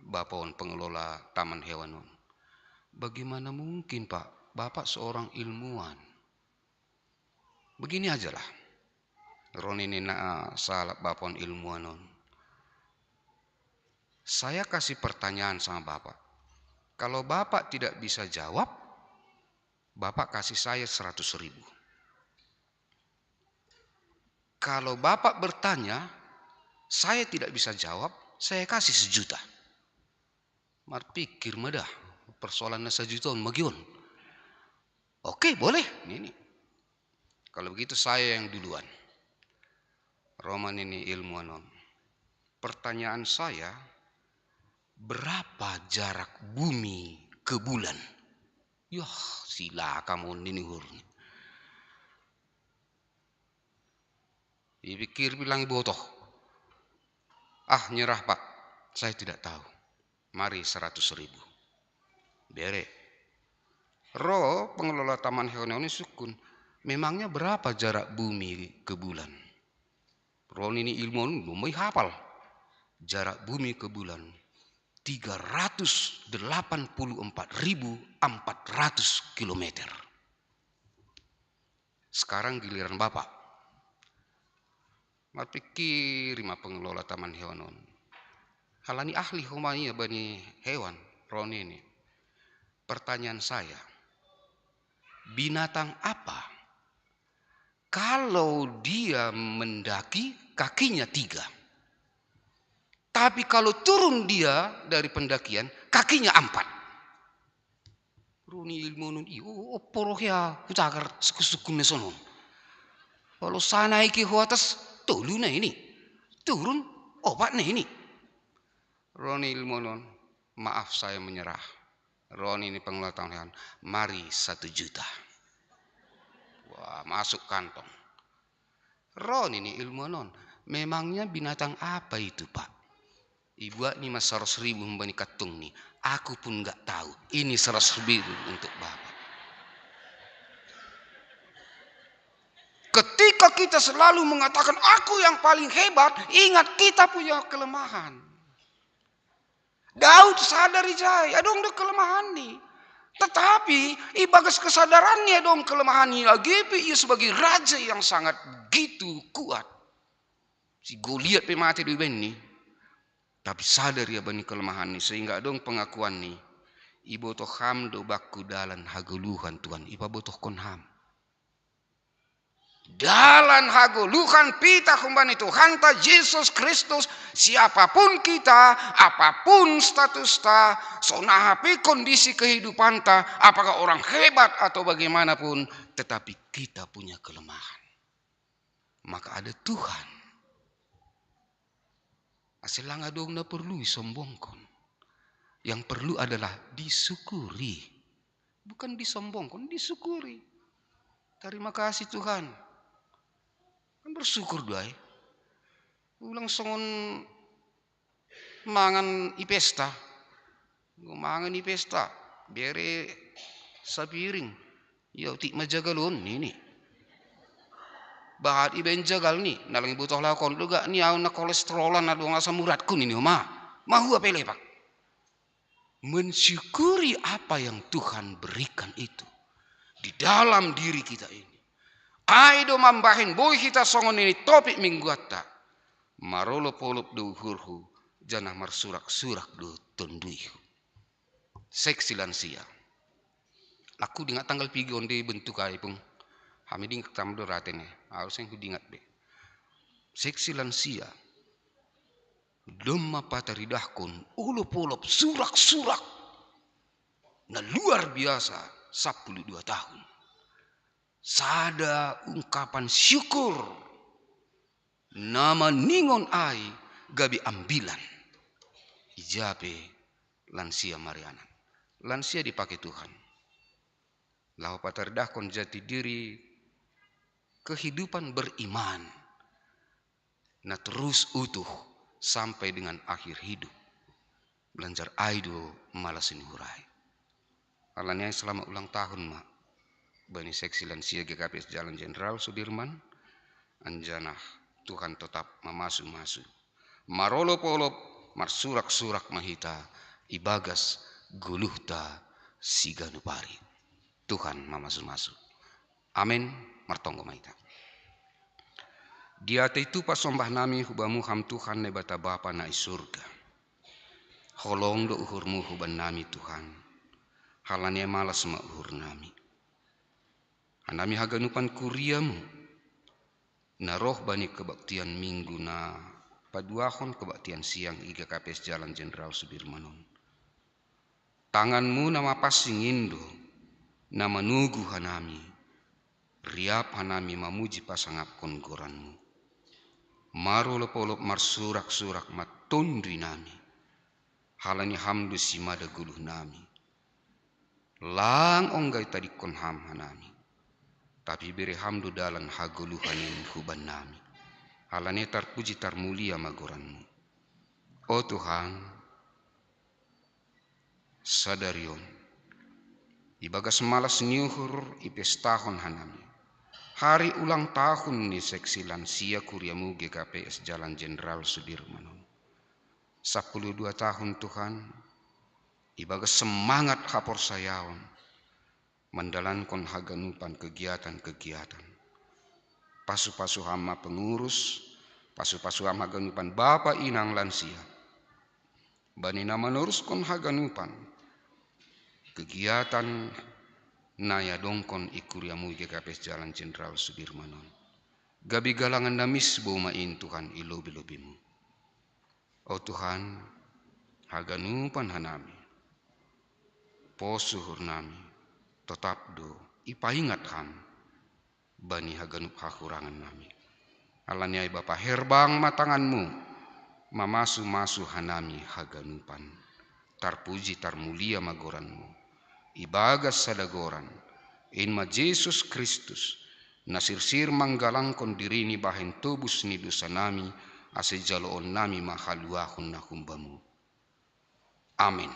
Bapak pengelola taman hewan non. Bagaimana mungkin Pak, Bapak seorang ilmuwan. Begini ajalah. Ron ini salah Bapak ilmuwan non. Saya kasih pertanyaan sama Bapak. Kalau Bapak tidak bisa jawab, Bapak kasih saya 100.000. Kalau Bapak bertanya, saya tidak bisa jawab, saya kasih 1 juta. Marpikir madah, persoalan 1 juta magion. Oke, boleh. Ini. Kalau begitu saya yang duluan. Roman ini ilmuwan non. Pertanyaan saya, berapa jarak bumi ke bulan? Yah, sila kamu ini hurni. Dipikir bilang botoh. Ah, nyerah Pak, saya tidak tahu. Mari 100.000. Bere. Pengelola taman hewan ini sukun. Memangnya berapa jarak bumi ke bulan? Ini ilmuwan lumai hafal. Jarak bumi ke bulan 384.400 kilometer. Sekarang giliran Bapak. Marpikir pengelola taman hewan. Halani ahli humania bani hewan. Ron ini. Pertanyaan saya. Binatang apa? Kalau dia mendaki kakinya 3. Tapi kalau turun dia dari pendakian, kakinya 4. Runi ilmu nun poroh ya kucakar suku nesonon. Kalau sana iki atas toluna ini, turun obatnya ini. Roni ilmu nun, maaf saya menyerah. Roni ini pengelola taman hewan, mari 1 juta. Wah, masuk kantong. Roni ini ilmu nun, memangnya binatang apa itu Pak? Ibu ini mas 100.000 membani katung nih. Aku pun nggak tahu. Ini 100.000 untuk Bapak. Ketika kita selalu mengatakan aku yang paling hebat, ingat kita punya kelemahan. Daud sadari jaya dong dong kelemahan nih. Tetapi ibagas kesadarannya dong kelemahan ini lagi ia sebagai raja yang sangat begitu kuat. Si Goliat mati di beni. Tapi sadar ya bani kelemahan ni sehingga dong pengakuan ni ibu toh ham do baku dalan haguluhan Tuhan iba botoh kon ham dalan haguluhan pita kumbani Tuhan ta Yesus Kristus siapapun kita apapun status ta sonahapi kondisi kehidupan ta apakah orang hebat atau bagaimanapun tetapi kita punya kelemahan maka ada Tuhan. Asilanga dong na perlu disombongkan. Yang perlu adalah disyukuri. Bukan disombongkan, disyukuri. Terima kasih Tuhan. Kan bersyukur doa. Ulang songon mangan ipesta. Mangan ipesta. Bere sapiring. Ya tik majagalon ini. Bahat iben jagal ni nalang butuh lakon juga ni au na kolesterolan na doang asam uratku ni mahu apa lepak mensyukuri apa yang Tuhan berikan itu di dalam diri kita ini aido mambahin boy kita songon ini topik mingguata marolo polop do hurhu janah marsurak-surak do tonduihu seksi lansia aku dengar tanggal 3 onde bentuk ai pung kami dingat tamdo ratene harusnya ku dingat be seksi lansia lemma pataridahkon ulop-ulop surak-surak na luar biasa 12 tahun sada ungkapan syukur nama ningon ai gabi ambilan ijabe lansia Mariana lansia dipakai Tuhan lau pataridahkon jati diri kehidupan beriman na terus utuh sampai dengan akhir hidup. Belajar aido malasin hurai. Alanya selama ulang tahun mak bani seksi lansia GKPS Jalan Jenderal Sudirman, anjanah Tuhan tetap memasu-masu. Marolo polop marsurak-surak mahita ibagas guluhta siganupari. Tuhan mamasu-masu. Amin martonggo mahita. Dia itu pasombah nami hubamu ham Tuhan ne bata bapa na isurga. Holong do uhurmu huban nami Tuhan. Halanya malas ma uhur nami. Anami haganupan kuriamu. Na roh bani kebaktian minggu na paduahon kebaktian siang iga KPS Jalan Jenderal Sudirmanon. Tanganmu nama pasing indo. Nama nugu hanami. Riap hanami mamuji pasangap kongoranmu. Maru lepolop marsurak-surak matundri nami. Halani hamdu simada guluh nami. Lang onggai tadi kon ham hanami. Tapi beri hamdu dalan haguluhanin huban nami. Halani tarpuji tarmulia magoranmu. Oh Tuhan, sadarion. Ibagas malas nyuhur ipes tahun hanami. Hari ulang tahun ni seksi lansia kuriamu GKPS Jalan Jenderal Sudirmanon. 12 tahun Tuhan, ibagas semangat hapor sayaon, mendalankan haganupan kegiatan-kegiatan. Pasu-pasu hama pengurus, pasu-pasu hama haganupan Bapa Inang lansia. Bani nama nuruskan haganupan, kegiatan naya dongkon ikuriamu GKPS Jalan Jenderal Sudirmanon. Gabi galangan damis bumain Tuhan ilobi-lobimu. Oh Tuhan, haganupan hanami, posuhur nami, tetap do, ipaingat ham, bani haganup hakurangan nami. Alanyai Bapa herbang matanganmu, mamasu-masu hanami haganupan, tarpuji tarmulia magoranmu, ibagas sadagoran, inma Yesus Kristus, nasirsir manggalangkon dirini bahen tubus ni dosa nami, ase jaloon nami mahaluahun nakumbamu. Amin.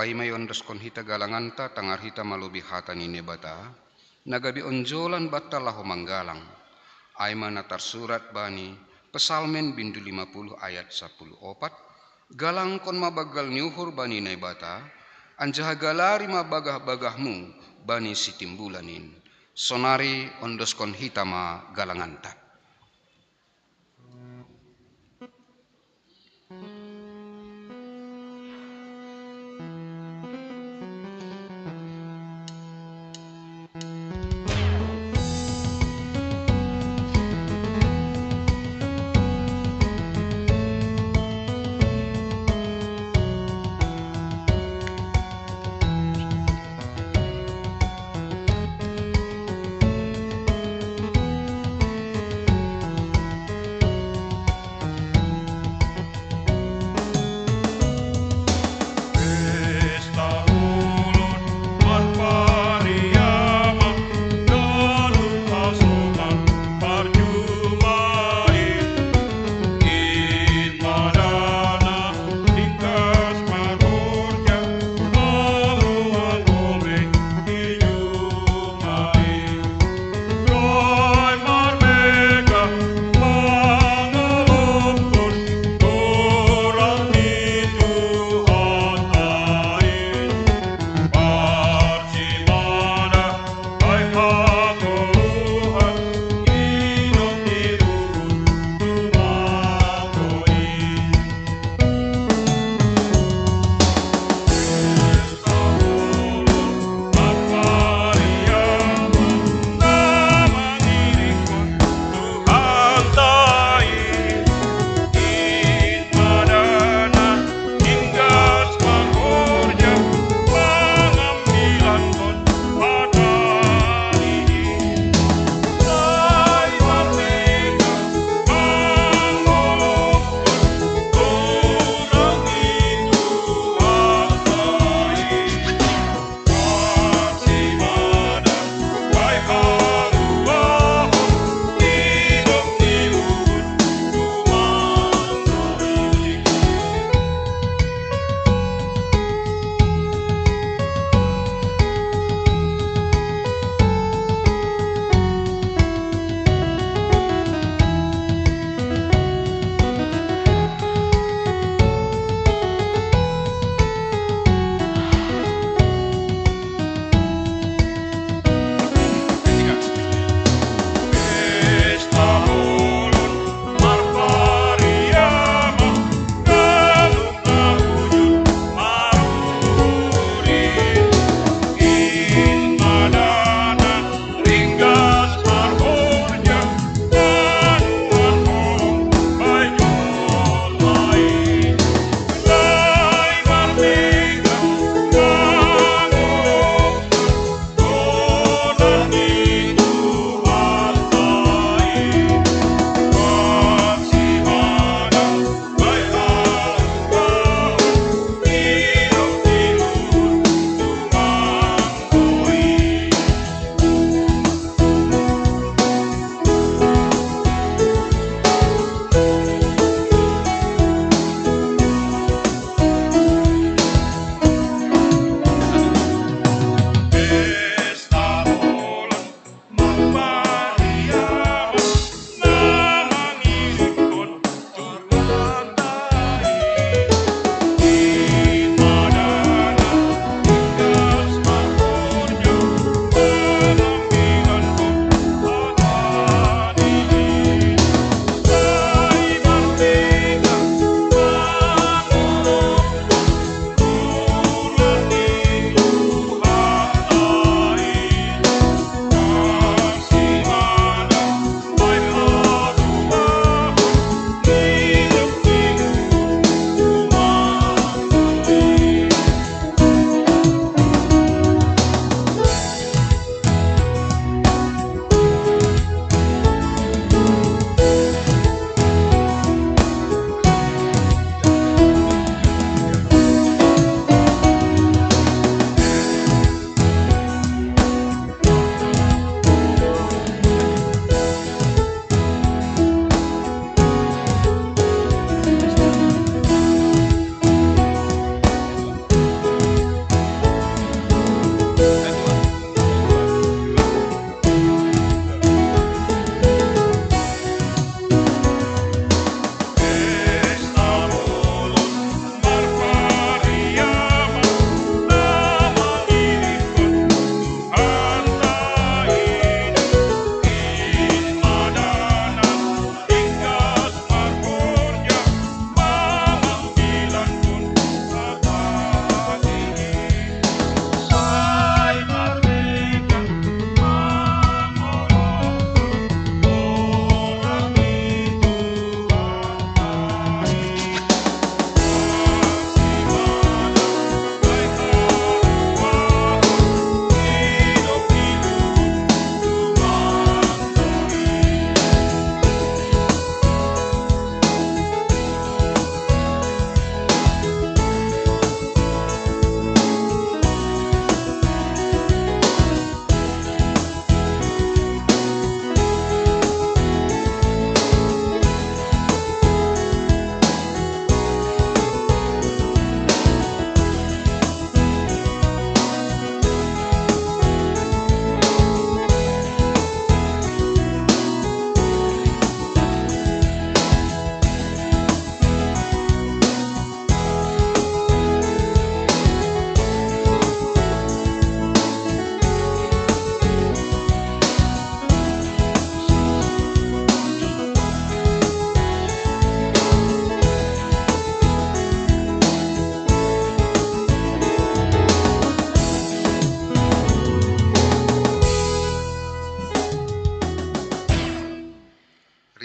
Pai mayon daskon hita galanganta tangar hita malubi hata ni nebata nagabi onjolan batta lahu manggalang aima natar surat bani pesalmen bindu 50 ayat 10 opat galang kon mabagal nyuhur bani nebata anjaha galari mabagah-bagahmu bani sitimbulanin sonari ondoskon hita ma galanganta.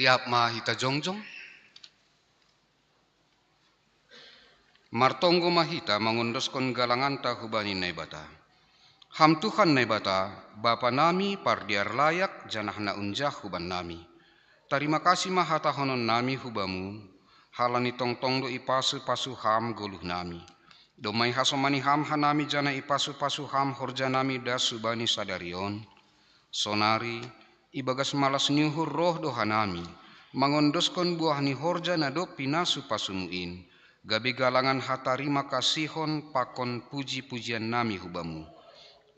liap ma hita jongjong. Martonggo mahita mangundoskon galanganta hubani naibata. Ham Tuhan naibata, Bapa nami pardiar layak janah na unjah huban nami. Terima kasih mahata honon nami hubamu, halani tongtong do ipasu pasu ham goluh nami. Domai hasomani ham hanami jana ipasu pasu ham horja nami dasu bani sadarion. Sonari, ibagas malas nyuhur roh do hanami, mangondoskon buah ni horja na do pinasu pasumuin. Gabi galangan hatarima kasihon pakon puji-pujian nami hubamu.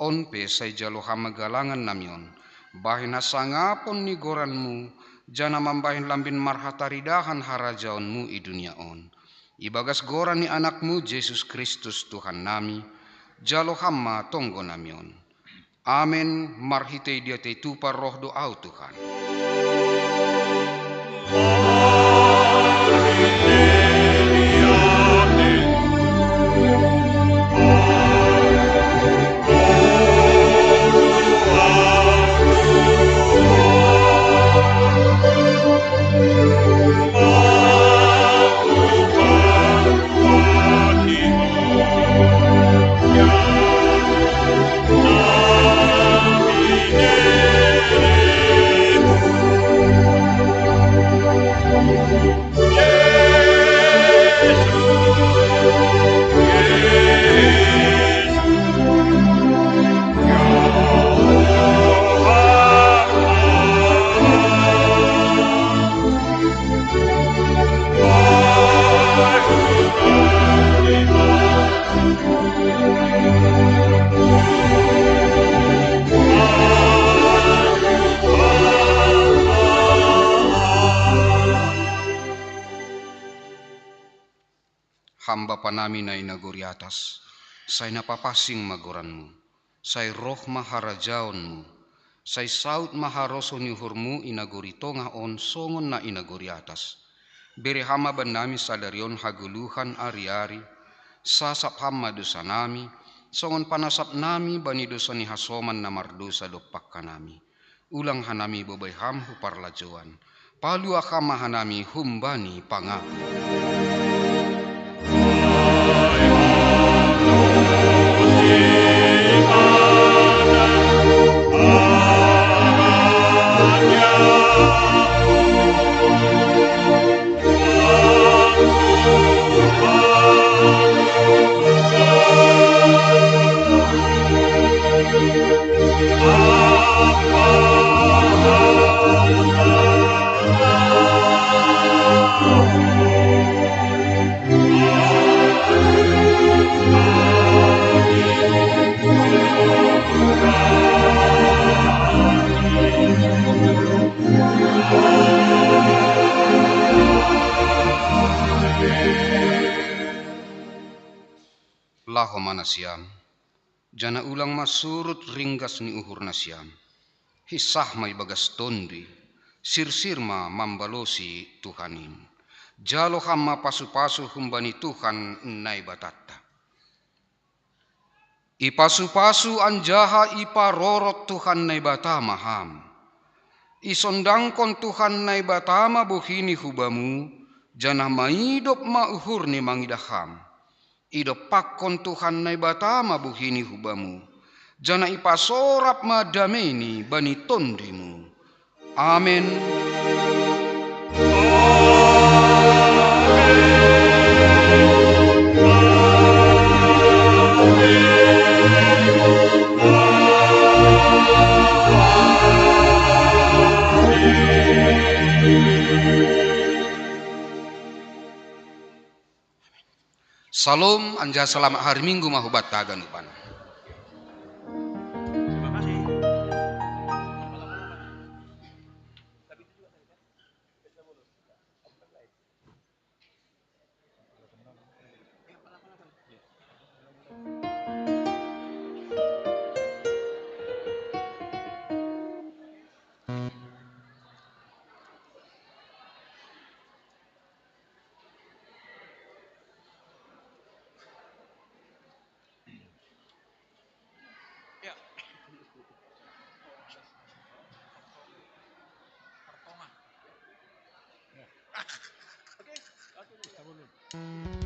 Onpe say jalo hama galangan namion. Bahin hasangapon ni goranmu, jana mambahin lambin marhataridahan harajaonmu i dunia on. Ibagas goran ni anakmu Yesus Kristus Tuhan nami, jalo hama tonggo namion. Amen, marhitei dia te tupa roh doau Tuhan. Hamba panami na inaguri atas, say napapasing magoranmu, say roh maharajaonmu, say saut maharoso nyuhurmu inaguri tonga on songon na inaguri atas. Beri hama banami sadarion haguluhan ari-ari, sasap hama dosa nami, songon panasap nami bani dosa ni hasoman na mardosa dopak kanami. Ulang hanami bobay ham huparlajoan, palu akama hanami humbani pangaku. Laho mana siam, jana ulang masurut ringgas ni uhur na siam. Hisah may bagas tondi, sirsir ma mambalosi Tuhanin. Jalo hama pasu-pasu humbani Tuhan nai batatta. Ipasu-pasu anjaha iparorot Tuhan nai batama ham. Isondangkon Tuhan nai batama buhini hubamu, jana maidop ma uhur ni mangidaham. Idop pakon Tuhan nai batama buhini hubamu, jana ipasorap madameni bani tondimu. Amen. Salam anja selamat hari Minggu mahubat taganupan. ulun.